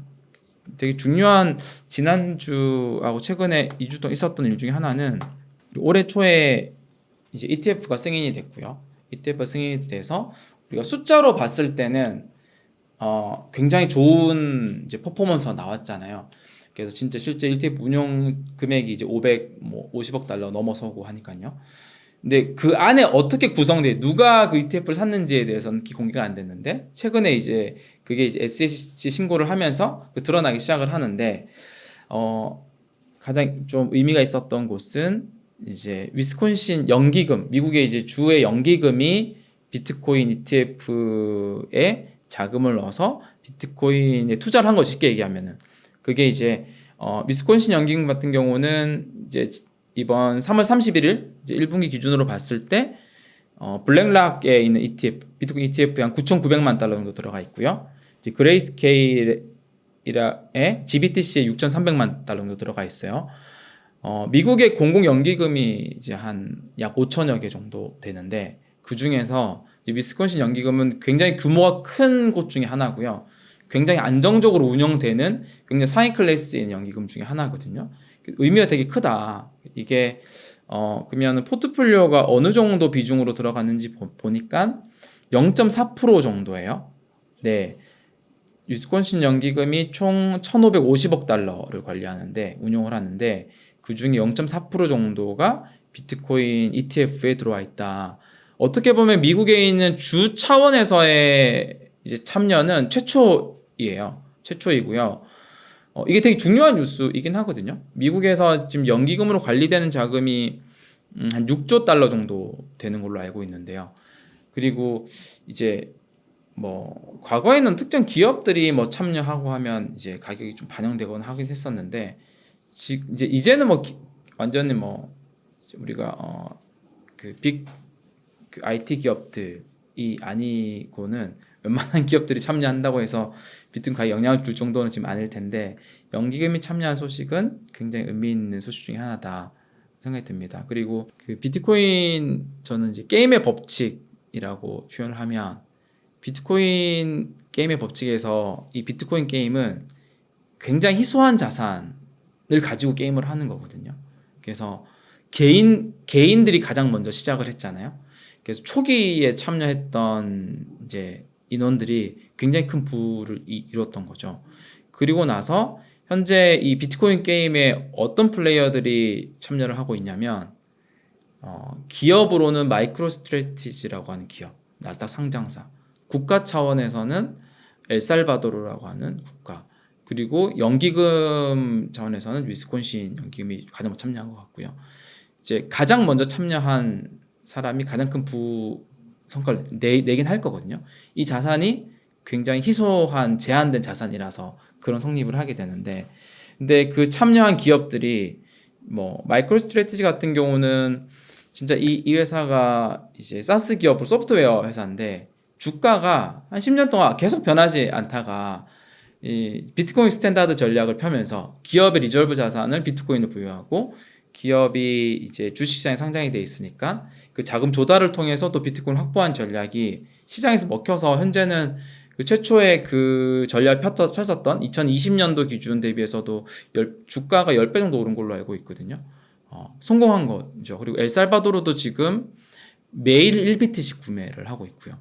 되게 중요한 지난주하고 최근에 2주 동안 있었던 일 중에 하나는 올해 초에 이제 ETF가 승인이 됐고요. ETF가 승인이 돼서 우리가 숫자로 봤을 때는 굉장히 좋은 이제 퍼포먼스가 나왔잖아요. 그래서 진짜 실제 ETF 운용 금액이 이제 550억 달러 넘어서고 하니까요. 근데 그 안에 어떻게 구성돼 누가 그 ETF를 샀는지에 대해서는 공개가 안 됐는데 최근에 이제 그게 이제 SEC 신고를 하면서 드러나기 시작을 하는데 가장 좀 의미가 있었던 곳은 이제 위스콘신 연기금 미국의 이제 주의 연기금이 비트코인 ETF에 자금을 넣어서 비트코인에 투자를 한 거 쉽게 얘기하면은 그게 이제 위스콘신 연기금 같은 경우는 이제 이번 3월 31일 이제 1분기 기준으로 봤을 때 블랙락에 있는 ETF, 비트코인 ETF에 한 9,900만 달러 정도 들어가 있고요. 이제 그레이스케일의 GBTC에 6,300만 달러 정도 들어가 있어요. 미국의 공공 연기금이 이제 한 약 5천여 개 정도 되는데 그 중에서 위스콘신 연기금은 굉장히 규모가 큰 곳 중에 하나고요. 굉장히 안정적으로 운영되는 굉장히 상위 클래스인 연기금 중에 하나거든요. 의미가 되게 크다. 이게 그러면 포트폴리오가 어느 정도 비중으로 들어갔는지 보니까 0.4% 정도예요. 네. 위스콘신 연기금이 총 1,550억 달러를 관리하는데 운용을 하는데 그 중에 0.4% 정도가 비트코인 ETF에 들어와 있다. 어떻게 보면 미국에 있는 주 차원에서의 이제 참여는 최초이에요. 최초이고요. 이게 되게 중요한 뉴스이긴 하거든요. 미국에서 지금 연기금으로 관리되는 자금이 한 6조 달러 정도 되는 걸로 알고 있는데요. 그리고 이제 뭐 과거에는 특정 기업들이 뭐 참여하고 하면 이제 가격이 좀 반영되거나 하긴 했었는데 이제는 뭐 완전히 뭐 우리가 그 IT 기업들이 아니고는 웬만한 기업들이 참여한다고 해서 비트코인 가격에 영향을 줄 정도는 지금 아닐 텐데 연기금이 참여한 소식은 굉장히 의미 있는 소식 중에 하나다 생각이 듭니다. 그리고 그 비트코인 저는 이제 게임의 법칙이라고 표현을 하면 비트코인 게임의 법칙에서 이 비트코인 게임은 굉장히 희소한 자산을 가지고 게임을 하는 거거든요. 그래서 개인들이 가장 먼저 시작을 했잖아요. 그래서 초기에 참여했던 이제 인원들이 굉장히 큰 부를 이뤘던 거죠. 그리고 나서 현재 이 비트코인 게임에 어떤 플레이어들이 참여를 하고 있냐면 기업으로는 마이크로스트래티지라고 하는 기업, 나스닥 상장사, 국가 차원에서는 엘살바도르라고 하는 국가, 그리고 연기금 차원에서는 위스콘신 연기금이 가장 먼저 참여한 것 같고요. 이제 가장 먼저 참여한 사람이 가장 큰 성과를 내긴 할 거거든요. 이 자산이 굉장히 희소한 제한된 자산이라서 그런 성립을 하게 되는데, 근데 그 참여한 기업들이 뭐 마이크로스트래티지 같은 경우는 진짜 이 회사가 이제 사스 기업으로 소프트웨어 회사인데 주가가 한 10년 동안 계속 변하지 않다가 이 비트코인 스탠다드 전략을 펴면서 기업의 리저브 자산을 비트코인으로 부여하고 기업이 이제 주식시장에 상장이 돼 있으니까 그 자금 조달을 통해서 또 비트코인을 확보한 전략이 시장에서 먹혀서 현재는 그 최초의 그 전략을 폈었던 2020년도 기준 대비해서도 주가가 10배 정도 오른 걸로 알고 있거든요. 성공한 거죠. 그리고 엘살바도르도 지금 매일 1BTC 구매를 하고 있고요.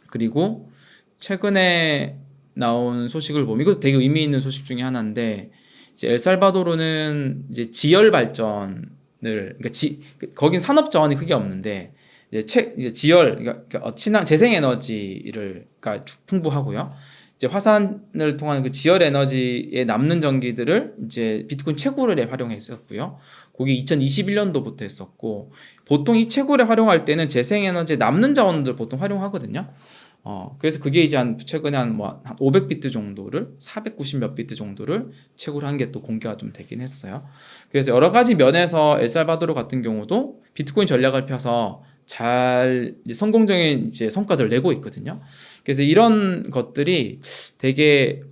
그리고 최근에 나온 소식을 보면 이것도 되게 의미 있는 소식 중에 하나인데 이제 엘살바도르는 이제 지열 발전을 그러니까 거긴 산업 자원이 크게 없는데 이제 지열 그러니까 친환 재생 에너지를 그러니까 풍부하고요. 이제 화산을 통한 그 지열 에너지에 남는 전기들을 이제 비트코인 채굴에 활용했었고요. 그게 2021년도부터 했었고 보통 이 채굴에 활용할 때는 재생 에너지에 남는 자원들 보통 활용하거든요. 그래서 그게 이제 최근에 한 500비트 정도를 490 몇 비트 정도를 채굴 한 게 또 공개가 좀 되긴 했어요. 그래서 여러 가지 면에서 엘살바도르 같은 경우도 비트코인 전략을 펴서 잘 이제 성공적인 이제 성과들을 내고 있거든요. 그래서 이런 것들이 되게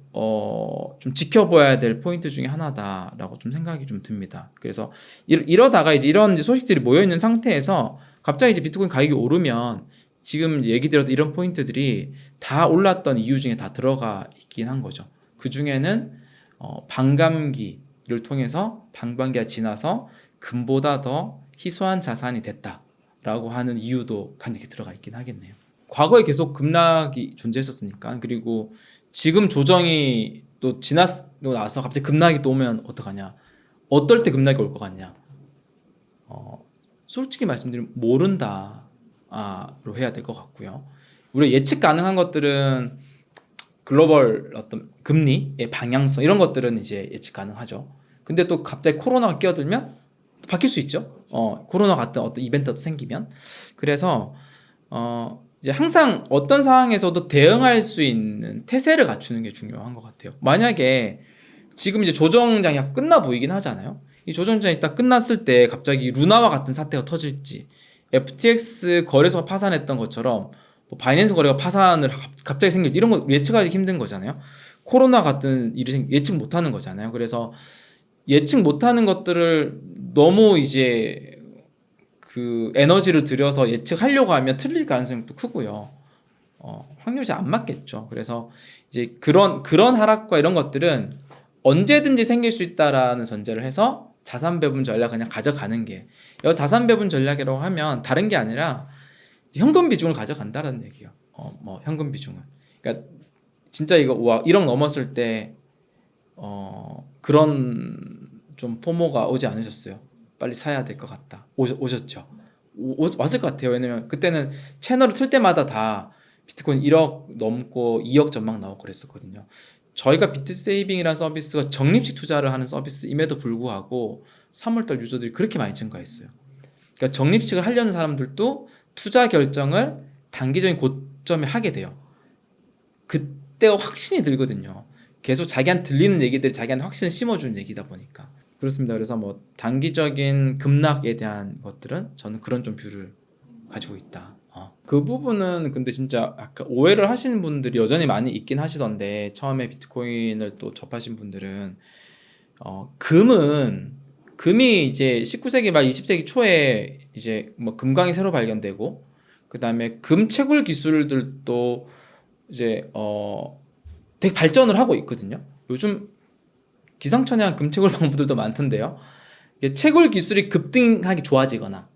좀 지켜봐야 될 포인트 중에 하나다라고 좀 생각이 좀 듭니다. 그래서 이러다가 이제 이런 이제 소식들이 모여 있는 상태에서 갑자기 이제 비트코인 가격이 오르면 지금 이제 얘기 들었던 이런 포인트들이 다 올랐던 이유 중에 다 들어가 있긴 한 거죠. 그 중에는 반감기를 통해서 반감기가 지나서 금보다 더 희소한 자산이 됐다라고 하는 이유도 간략히 들어가 있긴 하겠네요. 과거에 계속 급락이 존재했었으니까. 그리고 지금 조정이 또 지나고 나서 갑자기 급락이 또 오면 어떡하냐, 어떨 때 급락이 올 것 같냐, 솔직히 말씀드리면 모른다 로 해야 될 것 같고요. 우리가 예측 가능한 것들은 글로벌 어떤 금리의 방향성 이런 것들은 이제 예측 가능하죠. 근데 또 갑자기 코로나가 끼어들면 바뀔 수 있죠. 코로나 같은 어떤 이벤트도 생기면. 그래서 이제 항상 어떤 상황에서도 대응할 수 있는 태세를 갖추는 게 중요한 것 같아요. 만약에 지금 이제 조정장이 끝나 보이긴 하잖아요. 이 조정장이 딱 끝났을 때 갑자기 루나와 같은 사태가 터질지, FTX 거래소가 파산했던 것처럼 뭐 바이낸스 거래가 파산을 갑자기 생길 이런 거 예측하기 힘든 거잖아요. 코로나 같은 일이 예측 못하는 거잖아요. 그래서 예측 못하는 것들을 너무 이제 그 에너지를 들여서 예측하려고 하면 틀릴 가능성도 크고요. 확률이 안 맞겠죠. 그래서 이제 그런 하락과 이런 것들은 언제든지 생길 수 있다라는 전제를 해서 자산 배분 전략 그냥 가져가는 게, 이 자산 배분 전략이라고 하면 다른 게 아니라 현금 비중을 가져간다는 얘기예요. 뭐 현금 비중을. 그러니까 진짜 이거 1억 넘었을 때 그런 좀 포모가 오지 않으셨어요? 빨리 사야 될 것 같다. 오셨죠? 왔을 것 같아요. 왜냐면 그때는 채널을 틀 때마다 다 비트코인 1억 넘고 2억 전망 나오고 그랬었거든요. 저희가 비트세이빙이라는 서비스가 적립식 투자를 하는 서비스임에도 불구하고 3월달 유저들이 그렇게 많이 증가했어요. 그러니까 적립식을 하려는 사람들도 투자 결정을 단기적인 고점에 하게 돼요. 그때가 확신이 들거든요. 계속 자기한테 들리는 얘기들 자기한테 확신을 심어주는 얘기다 보니까. 그렇습니다. 그래서 뭐 단기적인 급락에 대한 것들은 저는 그런 좀 뷰를 가지고 있다. 그 부분은 근데 진짜 아까 오해를 하시는 분들이 여전히 많이 있긴 하시던데, 처음에 비트코인을 또 접하신 분들은 금이 이제 19세기 말 20세기 초에 이제 뭐 금광이 새로 발견되고, 그 다음에 금 채굴 기술들도 이제 되게 발전을 하고 있거든요. 요즘 기상천외한 금 채굴 방법들도 많던데요. 채굴 기술이 급등하게 좋아지거나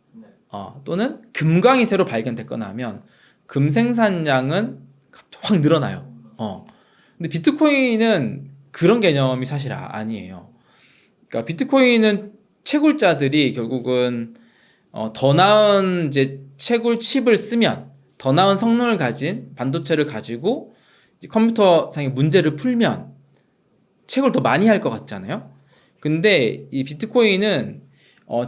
또는 금광이 새로 발견됐거나 하면 금 생산량은 확 늘어나요. 근데 비트코인은 그런 개념이 사실 아니에요. 그러니까 비트코인은 채굴자들이 결국은 더 나은 이제 채굴 칩을 쓰면, 더 나은 성능을 가진 반도체를 가지고 컴퓨터상의 문제를 풀면 채굴 더 많이 할 것 같잖아요. 근데 이 비트코인은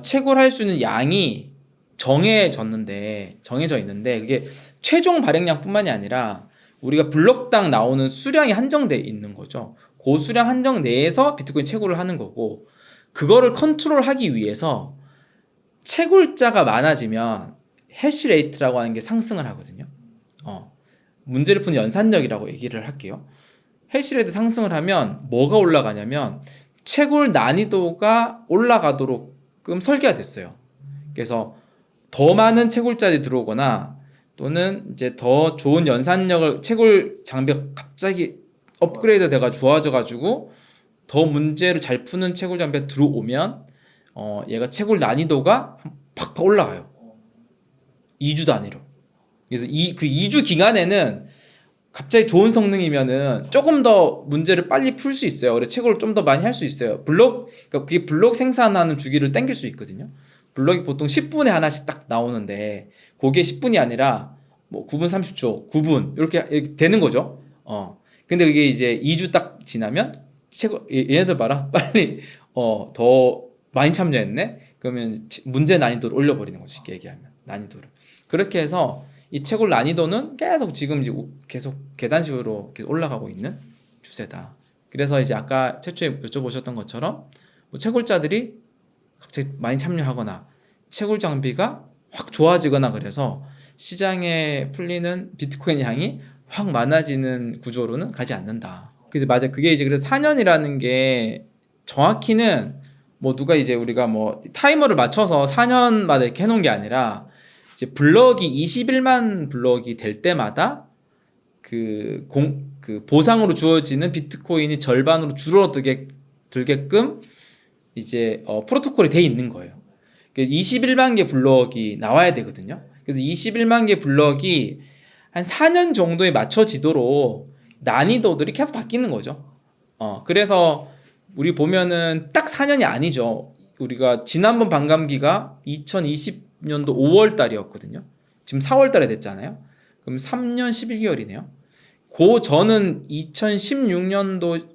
채굴할 수 있는 양이 정해져 있는데 그게 최종 발행량뿐만이 아니라 우리가 블록당 나오는 수량이 한정돼 있는 거죠. 그 수량 한정 내에서 비트코인 채굴을 하는 거고, 그거를 컨트롤하기 위해서 채굴자가 많아지면 해시레이트라고 하는 게 상승을 하거든요. 문제를 푸는 연산력이라고 얘기를 할게요. 해시레이트 상승을 하면 뭐가 올라가냐면 채굴 난이도가 올라가도록끔 설계가 됐어요. 그래서 더 많은 채굴자들이 들어오거나 또는 이제 더 좋은 연산력을, 채굴 장비가 갑자기 업그레이드 돼가 좋아져가지고 더 문제를 잘 푸는 채굴 장비가 들어오면 얘가 채굴 난이도가 팍팍 올라가요. 2주 단위로. 그래서 그 2주 기간에는 갑자기 좋은 성능이면은 조금 더 문제를 빨리 풀 수 있어요. 그래서 채굴을 좀 더 많이 할 수 있어요. 그러니까 그게 블록 생산하는 주기를 당길 수 있거든요. 블록이 보통 10분에 하나씩 딱 나오는데 그게 10분이 아니라 뭐 9분 30초, 9분 이렇게 되는 거죠. 근데 그게 이제 2주 딱 지나면 얘네들 봐라, 빨리 더 많이 참여했네. 그러면 문제 난이도를 올려버리는 거죠. 쉽게 얘기하면 난이도를. 그렇게 해서 이 채굴 난이도는 계속 지금 이제 계속 계단식으로 계속 올라가고 있는 추세다. 그래서 이제 아까 최초에 여쭤보셨던 것처럼 뭐 채굴자들이 갑자기 많이 참여하거나 채굴 장비가 확 좋아지거나 그래서 시장에 풀리는 비트코인 양이 확 많아지는 구조로는 가지 않는다. 그래서 맞아. 그게 이제 그래서 4년이라는 게 정확히는 뭐 누가 이제 우리가 뭐 타이머를 맞춰서 4년마다 이렇게 해놓은 게 아니라 이제 블럭이 21만 블럭이 될 때마다 그 보상으로 주어지는 비트코인이 절반으로 줄어들게끔 이제 프로토콜이 돼 있는 거예요. 21만 개 블럭이 나와야 되거든요. 그래서 21만 개 블럭이 한 4년 정도에 맞춰지도록 난이도들이 계속 바뀌는 거죠. 그래서 우리 보면은 딱 4년이 아니죠. 우리가 지난번 반감기가 2020년도 5월 달이었거든요. 지금 4월 달에 됐잖아요. 그럼 3년 11개월이네요. 그 전은 2016년도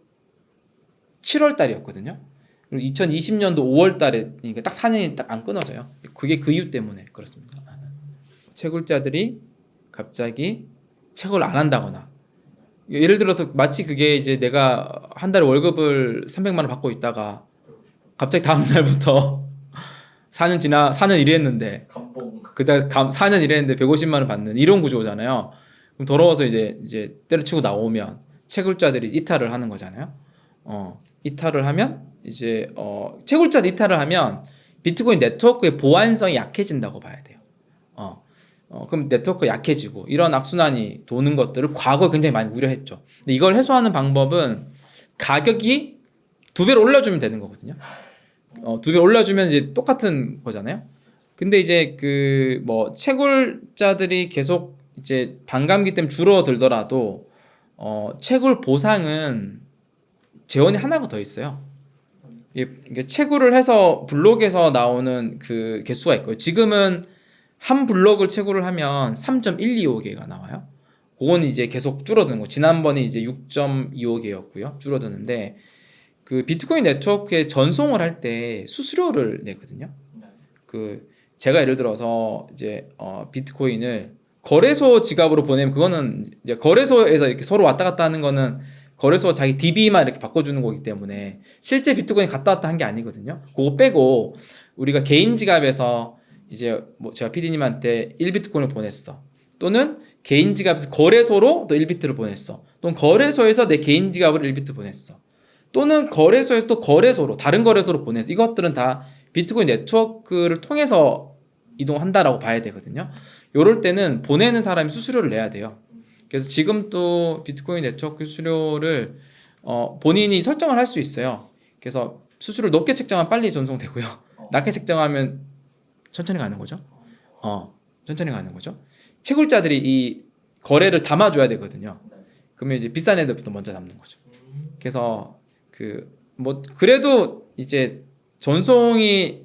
7월 달이었거든요. 그리고 2020년도 5월 달에 그러니까 딱 4년이 딱 안 끊어져요. 그게 그 이유 때문에 그렇습니다. 채굴자들이 갑자기 채굴을 안 한다거나 예를 들어서 마치 그게 이제 내가 한 달에 월급을 300만 원 받고 있다가 갑자기 다음 날부터 4년 일했는데 그다음 4년 일했는데 150만 원 받는 이런 구조잖아요. 그럼 더러워서 이제 때려치고 나오면 채굴자들이 이탈을 하는 거잖아요. 이탈을 하면 이제 채굴자들 이탈을 하면 비트코인 네트워크의 보안성이 약해진다고 봐야 돼요. 그럼 네트워크가 약해지고 이런 악순환이 도는 것들을 과거에 굉장히 많이 우려했죠. 근데 이걸 해소하는 방법은 가격이 2배로 올려주면 되는 거거든요. 2배 올려주면 이제 똑같은 거잖아요. 근데 이제 그 뭐 채굴자들이 계속 이제 반감기 때문에 줄어들더라도 채굴 보상은 재원이 하나가 더 있어요. 이게 채굴을 해서 블록에서 나오는 그 개수가 있고요. 지금은 한 블록을 채굴을 하면 3.125개가 나와요. 그건 이제 계속 줄어드는 거. 지난번에 이제 6.25개였고요. 줄어드는데 그 비트코인 네트워크에 전송을 할 때 수수료를 내거든요. 그 제가 예를 들어서 이제 비트코인을 거래소 지갑으로 보내면 그거는 이제 거래소에서 이렇게 서로 왔다 갔다 하는 거는 거래소가 자기 DB만 이렇게 바꿔주는 거기 때문에 실제 비트코인 갔다 왔다 한 게 아니거든요. 그거 빼고 우리가 개인 지갑에서 이제 뭐 제가 PD님한테 1비트코인을 보냈어. 또는 개인 지갑에서 거래소로 또 1비트를 보냈어. 또는 거래소에서 내 개인 지갑으로 1비트 보냈어. 또는 거래소에서 또 거래소로 다른 거래소로 보냈어. 이것들은 다 비트코인 네트워크를 통해서 이동한다라고 봐야 되거든요. 요럴 때는 보내는 사람이 수수료를 내야 돼요. 그래서 지금 또 비트코인 네트워크 수수료를 본인이 설정을 할 수 있어요. 그래서 수수료를 높게 책정하면 빨리 전송되고요. 낮게 책정하면 천천히 가는 거죠. 천천히 가는 거죠. 채굴자들이 이 거래를 담아줘야 되거든요. 그러면 이제 비싼 애들부터 먼저 담는 거죠. 그래서 뭐 그래도 이제 전송이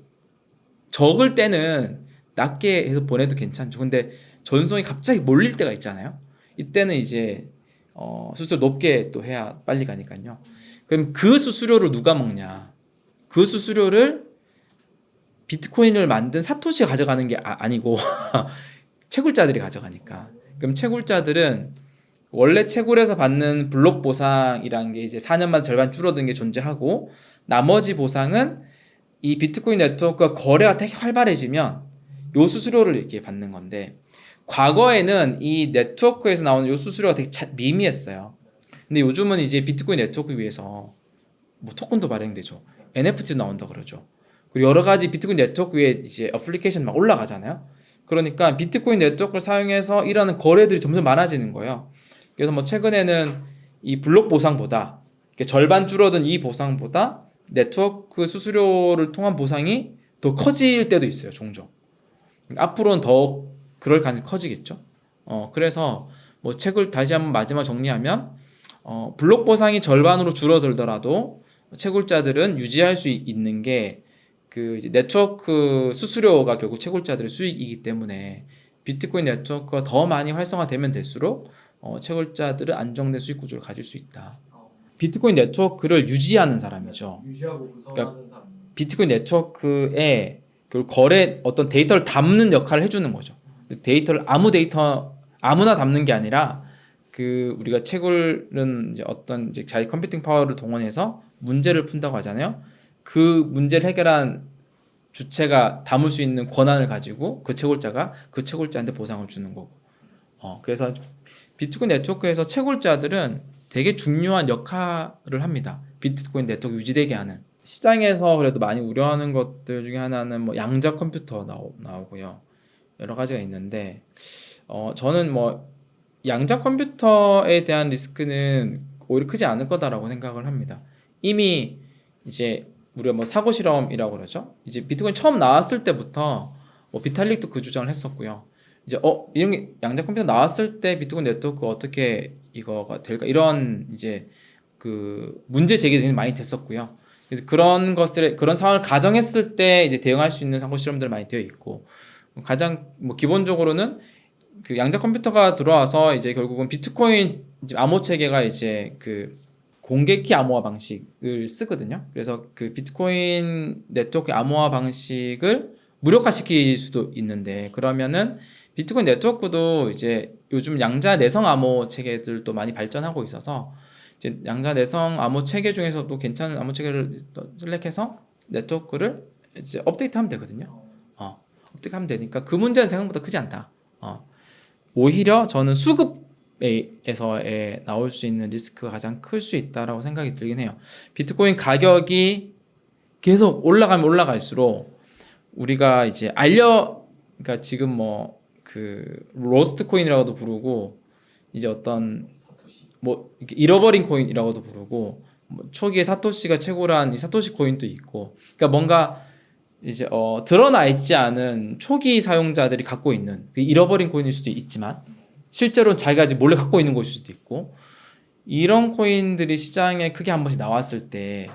적을 때는 낮게 해서 보내도 괜찮죠. 근데 전송이 갑자기 몰릴 때가 있잖아요. 이때는 이제 수수료 높게 또 해야 빨리 가니까요. 그럼 그 수수료를 누가 먹냐? 그 수수료를 비트코인을 만든 사토시가 가져가는 게 아니고 채굴자들이 가져가니까. 그럼 채굴자들은 원래 채굴에서 받는 블록 보상이라는 게 이제 4년만 절반 줄어든 게 존재하고 나머지 보상은 이 비트코인 네트워크가 거래가 되게 활발해지면 요 수수료를 이렇게 받는 건데 과거에는 이 네트워크에서 나오는 요 수수료가 되게 미미했어요. 근데 요즘은 이제 비트코인 네트워크 위에서 뭐 토큰도 발행되죠. NFT도 나온다 그러죠. 그리고 여러 가지 비트코인 네트워크 위에 이제 어플리케이션 막 올라가잖아요. 그러니까 비트코인 네트워크를 사용해서 일하는 거래들이 점점 많아지는 거예요. 그래서 뭐 최근에는 이 블록 보상보다 절반 줄어든 이 보상보다 네트워크 수수료를 통한 보상이 더 커질 때도 있어요. 종종. 앞으로는 더 그럴 가능성이 커지겠죠. 그래서 뭐 책을 다시 한번 마지막 정리하면 블록 보상이 절반으로 줄어들더라도 채굴자들은 유지할 수 있는 게 그 네트워크 수수료가 결국 채굴자들의 수익이기 때문에 비트코인 네트워크가 더 많이 활성화되면 될수록 채굴자들은 안정된 수익 구조를 가질 수 있다. 비트코인 네트워크를 유지하는 사람이죠. 유지하고 구성하는 사람. 비트코인 네트워크에 거래 어떤 데이터를 담는 역할을 해주는 거죠. 데이터를 아무나 담는 게 아니라 그 우리가 채굴은 이제 어떤 이제 자기 컴퓨팅 파워를 동원해서 문제를 푼다고 하잖아요. 그 문제를 해결한 주체가 담을 수 있는 권한을 가지고 그 채굴자가 그 채굴자한테 보상을 주는 거고. 그래서 비트코인 네트워크에서 채굴자들은 되게 중요한 역할을 합니다. 비트코인 네트워크 유지되게 하는. 시장에서 그래도 많이 우려하는 것들 중에 하나는 뭐 양자 컴퓨터 나오고요. 여러 가지가 있는데 저는 뭐 양자 컴퓨터에 대한 리스크는 오히려 크지 않을 거다라고 생각을 합니다. 이미 이제 우리가 뭐 사고 실험이라고 그러죠. 이제 비트코인 처음 나왔을 때부터 뭐 비탈릭도 그 주장을 했었고요. 이제 이런 게 양자 컴퓨터 나왔을 때 비트코인 네트워크 어떻게 이거가 될까 이런 이제 그 문제 제기들이 많이 됐었고요. 그래서 그런 상황을 가정했을 때 이제 대응할 수 있는 사고 실험들 많이 되어 있고 가장 뭐 기본적으로는 그 양자 컴퓨터가 들어와서 이제 결국은 비트코인 이제 암호 체계가 이제 그 공개키 암호화 방식을 쓰거든요. 그래서 그 비트코인 네트워크 암호화 방식을 무력화시킬 수도 있는데 그러면은 비트코인 네트워크도 이제 요즘 양자 내성 암호 체계들도 많이 발전하고 있어서 이제 양자 내성 암호 체계 중에서도 괜찮은 암호 체계를 셀렉해서 네트워크를 이제 업데이트하면 되거든요. 업데이트하면 되니까 그 문제는 생각보다 크지 않다. 오히려 저는 수급에서의 나올 수 있는 리스크가 가장 클 수 있다라고 생각이 들긴 해요. 비트코인 가격이 계속 올라가면 올라갈수록 우리가 이제 그러니까 지금 뭐 그 로스트 코인이라고도 부르고 이제 어떤 뭐 잃어버린 코인이라고도 부르고 뭐 초기에 사토시가 채굴한 이 사토시 코인도 있고 그러니까 뭔가 이제 드러나 있지 않은 초기 사용자들이 갖고 있는 그 잃어버린 코인일 수도 있지만 실제로 자기가 이제 몰래 갖고 있는 것일 수도 있고 이런 코인들이 시장에 크게 한 번씩 나왔을 때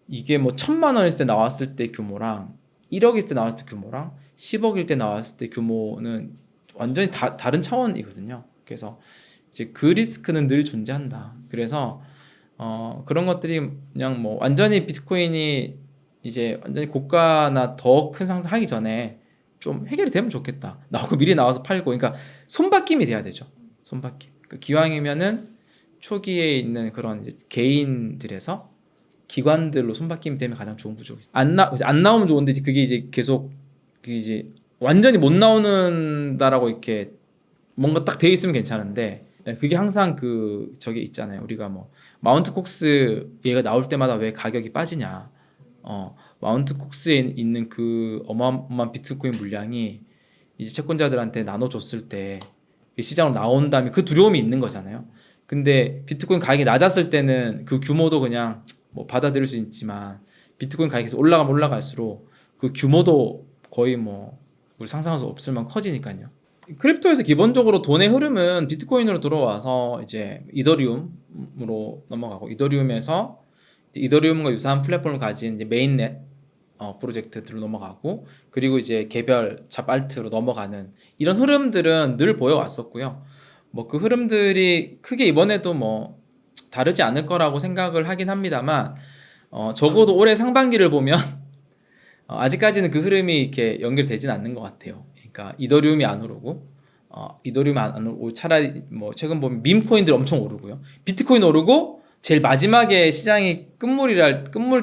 이게 뭐 1,000만 원일 때 나왔을 때 규모랑 1억일 때 나왔을 때 규모랑 10억일 때 나왔을 때 규모는 완전히 다른 차원이거든요. 그래서 이제 그 리스크는 늘 존재한다. 그래서 그런 것들이 그냥 뭐 완전히 비트코인이 이제 완전히 고가나 더 큰 상승하기 전에 좀 해결이 되면 좋겠다. 나오고 미리 나와서 팔고 그러니까 손바뀜이 돼야 되죠. 손바뀜. 기왕이면은 초기에 있는 그런 이제 개인들에서 기관들로 손바뀜이 되면 가장 좋은 구조겠죠. 안 나오면 좋은데 그게 이제 계속 그게 이제 완전히 못 나오는다라고 이렇게 뭔가 딱 돼 있으면 괜찮은데 그게 항상 그 저게 있잖아요. 우리가 뭐 마운트 콕스 얘가 나올 때마다 왜 가격이 빠지냐. 마운트 콕스에 있는 그 어마어마한 비트코인 물량이 이제 채권자들한테 나눠줬을 때 시장으로 나온 다음에 그 두려움이 있는 거잖아요. 근데 비트코인 가격이 낮았을 때는 그 규모도 그냥 뭐 받아들일 수 있지만 비트코인 가격이 계속 올라가면 올라갈수록 그 규모도 거의 뭐 우리 상상할 수 없을 만큼 커지니까요. 크립토에서 기본적으로 돈의 흐름은 비트코인으로 들어와서 이제 이더리움으로 넘어가고 이더리움에서 이더리움과 유사한 플랫폼을 가진 이제 메인넷 프로젝트들로 넘어가고 그리고 이제 개별 잡알트로 넘어가는 이런 흐름들은 늘 보여왔었고요. 뭐 그 흐름들이 크게 이번에도 뭐 다르지 않을 거라고 생각을 하긴 합니다만 적어도 올해 상반기를 보면 아직까지는 그 흐름이 이렇게 연결되진 않는 것 같아요. 그러니까 이더리움이 안 오르고 이더리움이 안 오르고 차라리 뭐 최근 보면 밈 코인들 엄청 오르고요. 비트코인 오르고 제일 마지막에 시장이 끝물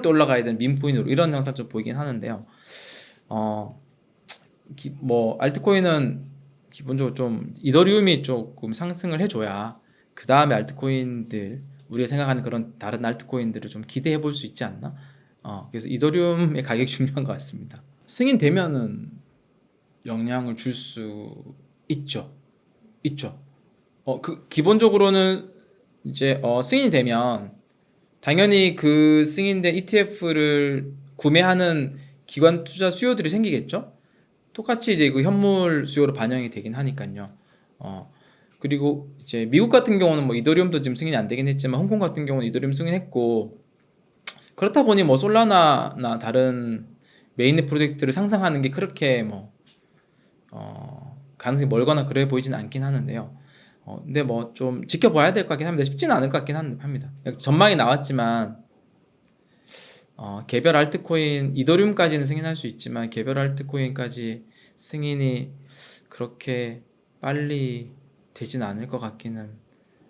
때 올라가야 되는 밈 코인으로 이런 현상 좀 보이긴 하는데요. 뭐 알트코인은 기본적으로 좀 이더리움이 조금 상승을 해줘야 그 다음에 알트코인들 우리가 생각하는 그런 다른 알트코인들을 좀 기대해 볼 수 있지 않나? 그래서 이더리움의 가격이 중요한 것 같습니다. 승인되면은 영향을 줄 수 있죠. 기본적으로는 이제 승인되면 당연히 그 승인된 ETF를 구매하는 기관 투자 수요들이 생기겠죠. 똑같이 이제 그 현물 수요로 반영이 되긴 하니까요. 그리고 이제 미국 같은 경우는 뭐 이더리움도 지금 승인이 안 되긴 했지만 홍콩 같은 경우는 이더리움 승인했고 그렇다 보니 뭐 솔라나나 다른 메인넷 프로젝트를 상상하는 게 그렇게 뭐 가능성이 멀거나 그래 보이지는 않긴 하는데요. 근데 뭐 좀 지켜봐야 될 것 같긴 합니다. 쉽지는 않을 것 같긴 합니다. 전망이 나왔지만 개별 알트코인 이더리움까지는 승인할 수 있지만 개별 알트코인까지 승인이 그렇게 빨리 되진 않을 것 같기는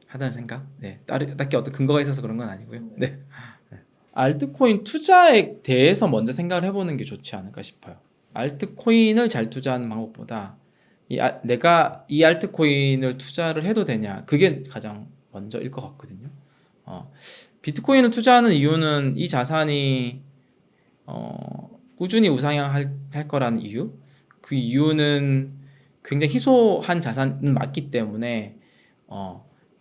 하다는 생각. 네, 딱히 어떤 근거가 있어서 그런 건 아니고요. 네. 알트코인 투자에 대해서 먼저 생각을 해보는 게 좋지 않을까 싶어요. 알트코인을 잘 투자하는 방법보다 내가 이 알트코인을 투자를 해도 되냐, 그게 가장 먼저일 것 같거든요. 비트코인을 투자하는 이유는 이 자산이 꾸준히 우상향할 거라는 이유, 그 이유는 굉장히 희소한 자산은 맞기 때문에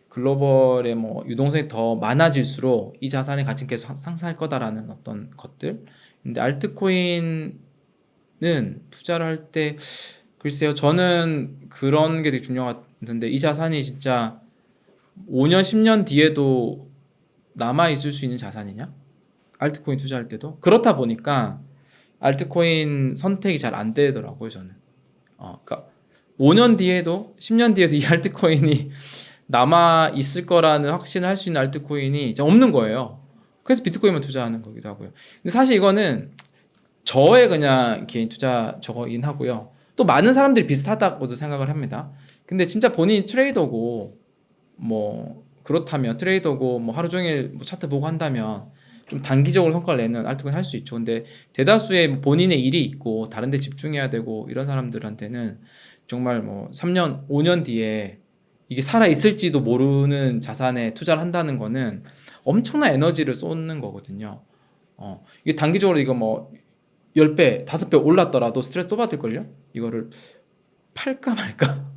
글로벌의 뭐 유동성이 더 많아질수록 이 자산의 가치는 계속 상승할 거다라는 어떤 것들. 근데 알트코인은 투자를 할 때 글쎄요, 저는 그런 게 되게 중요한데 이 자산이 진짜 5년, 10년 뒤에도 남아 있을 수 있는 자산이냐? 알트코인 투자할 때도 그렇다 보니까 알트코인 선택이 잘 안 되더라고요, 저는. 그러니까 5년 뒤에도 10년 뒤에도 이 알트코인이 남아 있을 거라는 확신을 할 수 있는 알트코인이 없는 거예요. 그래서 비트코인만 투자하는 거기도 하고요. 근데 사실 이거는 저의 그냥 개인 투자 저거긴 하고요. 또 많은 사람들이 비슷하다고도 생각을 합니다. 근데 진짜 본인이 트레이더고 뭐 그렇다면 트레이더고 뭐 하루 종일 뭐 차트 보고 한다면 좀 단기적으로 성과를 내는 알트코인 할 수 있죠. 근데 대다수의 본인의 일이 있고 다른 데 집중해야 되고 이런 사람들한테는 정말 뭐 3년, 5년 뒤에 이게 살아 있을지도 모르는 자산에 투자를 한다는 거는 엄청난 에너지를 쏟는 거거든요. 이게 단기적으로 이거 뭐 10배, 5배 올랐더라도 스트레스 또 받을걸요? 이거를 팔까 말까?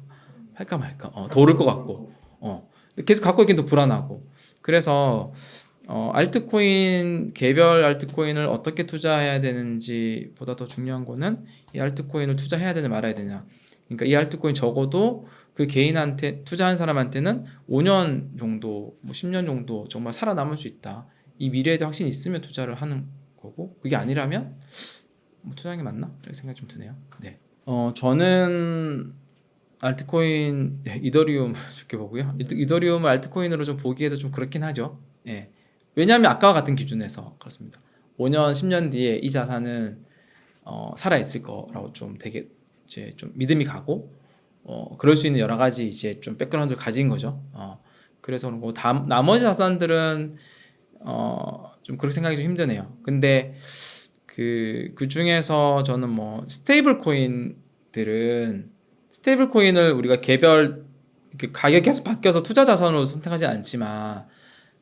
팔까 말까? 더 오를 것 같고. 근데 계속 갖고 있긴 또 불안하고. 그래서 알트코인, 개별 알트코인을 어떻게 투자해야 되는지 보다 더 중요한 거는 이 알트코인을 투자해야 되냐 말아야 되냐. 그러니까 이 알트코인 적어도 그 개인한테 투자한 사람한테는 5년 정도, 뭐 10년 정도 정말 살아남을 수 있다. 이 미래에 대한 확신이 있으면 투자를 하는 거고, 그게 아니라면 뭐 투자하는 게 맞나? 이런 생각이 좀 드네요. 네. 저는 알트코인, 이더리움 좋게 보고요. 이더리움을 알트코인으로 좀 보기에도 좀 그렇긴 하죠. 예. 왜냐하면 아까와 같은 기준에서 그렇습니다. 5년, 10년 뒤에 이 자산은 살아 있을 거라고 좀 되게 이제 좀 믿음이 가고 그럴 수 있는 여러 가지 이제 좀 백그라운드를 가진 거죠. 그래서 뭐 나머지 자산들은 좀 그렇게 생각이 좀 힘드네요. 근데 그 중에서 저는 뭐 스테이블 코인을 우리가 개별 가격이 계속 바뀌어서 투자 자산으로 선택하지 않지만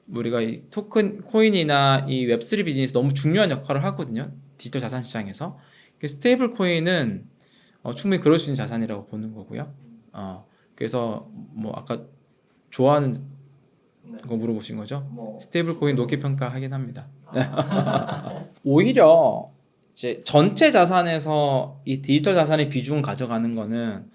우리가 이 토큰 코인이나 이 웹3 비즈니스 너무 중요한 역할을 하거든요. 디지털 자산 시장에서. 스테이블 코인은 충분히 그럴 수 있는 자산이라고 보는 거고요. 그래서 뭐 아까 좋아하는 거 물어보신 거죠? 스테이블 코인 높게 평가하긴 합니다. 오히려 이제 전체 자산에서 이 디지털 자산의 비중 가져가는 거는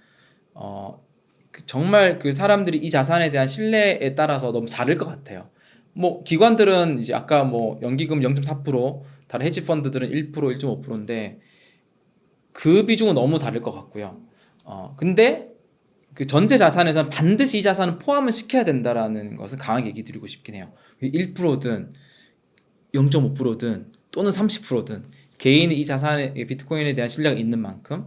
정말 그 사람들이 이 자산에 대한 신뢰에 따라서 너무 다를 것 같아요. 뭐 기관들은 이제 아까 뭐 연기금 0.4%, 다른 헤지 펀드들은 1%, 1.5%인데 그 비중은 너무 다를 것 같고요. 근데 그 전체 자산에서는 반드시 이 자산을 포함을 시켜야 된다라는 것을 강하게 얘기 드리고 싶긴 해요. 1%든 0.5%든 또는 30%든 개인이 이 자산에 비트코인에 대한 신뢰가 있는 만큼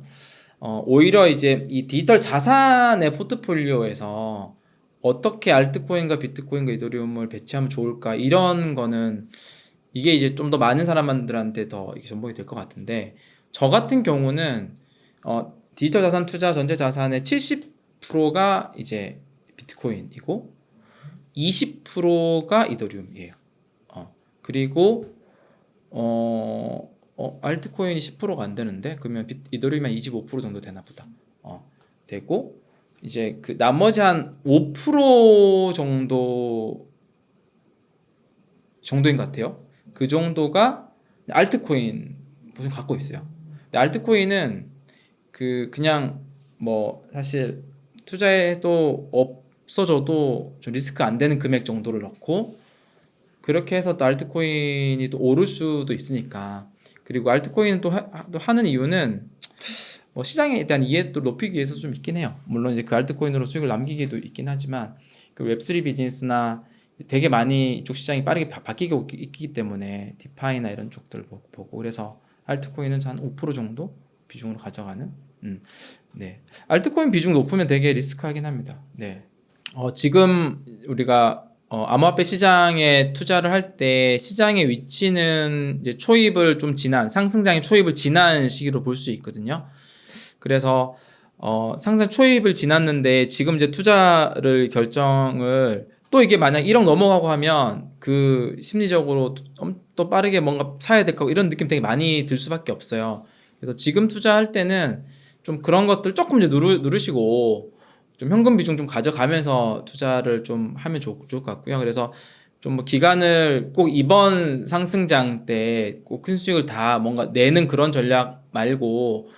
오히려 이제 이 디지털 자산의 포트폴리오에서 어떻게 알트코인과 비트코인과 이더리움을 배치하면 좋을까 이런 거는 이게 이제 좀 더 많은 사람들한테 더 이게 전복이 될 것 같은데 저 같은 경우는 디지털 자산 투자 전체 자산의 70%가 이제 비트코인이고 20%가 이더리움이에요. 그리고 알트코인이 10%가 안 되는데 그러면 이더리움이 한 25% 정도 되나 보다. 되고 이제 그 나머지 한 5% 정도인 것 같아요. 그 정도가 알트코인 보통 갖고 있어요. 근데 알트코인은 그냥 뭐 사실 투자해도 없어져도 좀 리스크 안 되는 금액 정도를 넣고 그렇게 해서 또 알트코인이 또 오를 수도 있으니까. 그리고 알트코인은 또 하는 이유는 뭐 시장에 대한 이해도 높이기 위해서 좀 있긴 해요. 물론 이제 그 알트코인으로 수익을 남기기도 있긴 하지만 그 웹3 비즈니스나 되게 많이 이쪽 시장이 빠르게 바뀌고 있기 때문에 디파이나 이런 쪽들 보고 그래서 알트코인은 한 5% 정도 비중으로 가져가는 네. 알트코인 비중 높으면 되게 리스크하긴 합니다. 네. 지금 우리가 암호화폐 시장에 투자를 할 때 시장의 위치는 이제 초입을 좀 지난 상승장의 초입을 지난 시기로 볼 수 있거든요. 그래서 상승 초입을 지났는데 지금 이제 투자를 결정을 또 이게 만약 1억 넘어가고 하면 그 심리적으로 또 빠르게 뭔가 사야 될 거고 이런 느낌 되게 많이 들 수밖에 없어요. 그래서 지금 투자할 때는 좀 그런 것들 조금 이제 누르시고 좀 현금 비중 좀 가져가면서 투자를 좀 하면 좋을 것 같고요. 그래서 좀 뭐 기간을 꼭 이번 상승장 때 꼭 큰 수익을 다 뭔가 내는 그런 전략 말고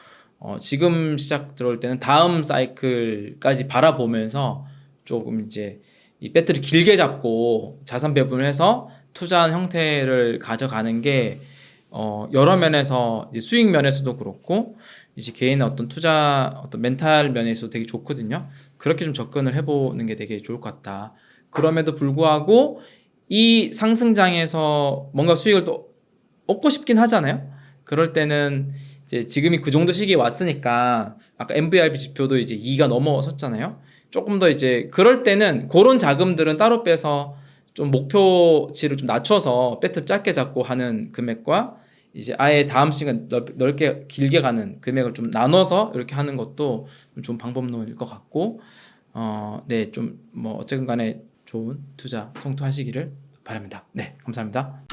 지금 시작 들어올 때는 다음 사이클까지 바라보면서 조금 이제 이 배트를 길게 잡고 자산 배분을 해서 투자한 형태를 가져가는 게 여러 면에서 이제 수익 면에서도 그렇고 이제 개인의 어떤 투자 어떤 멘탈 면에서도 되게 좋거든요. 그렇게 좀 접근을 해보는 게 되게 좋을 것 같다. 그럼에도 불구하고 이 상승장에서 뭔가 수익을 또 얻고 싶긴 하잖아요. 그럴 때는 이제 지금이 그 정도 시기에 왔으니까 아까 MVRP 지표도 이제 2가 넘어섰잖아요. 조금 더 이제 그럴 때는 그런 자금들은 따로 빼서 좀 목표치를 좀 낮춰서 배트 짧게 잡고 하는 금액과 이제 아예 다음 시간 넓게 길게 가는 금액을 좀 나눠서 이렇게 하는 것도 좀 좋은 방법론일 것 같고 네, 좀 뭐 어쨌든 간에 좋은 투자 성투하시기를 바랍니다. 네, 감사합니다.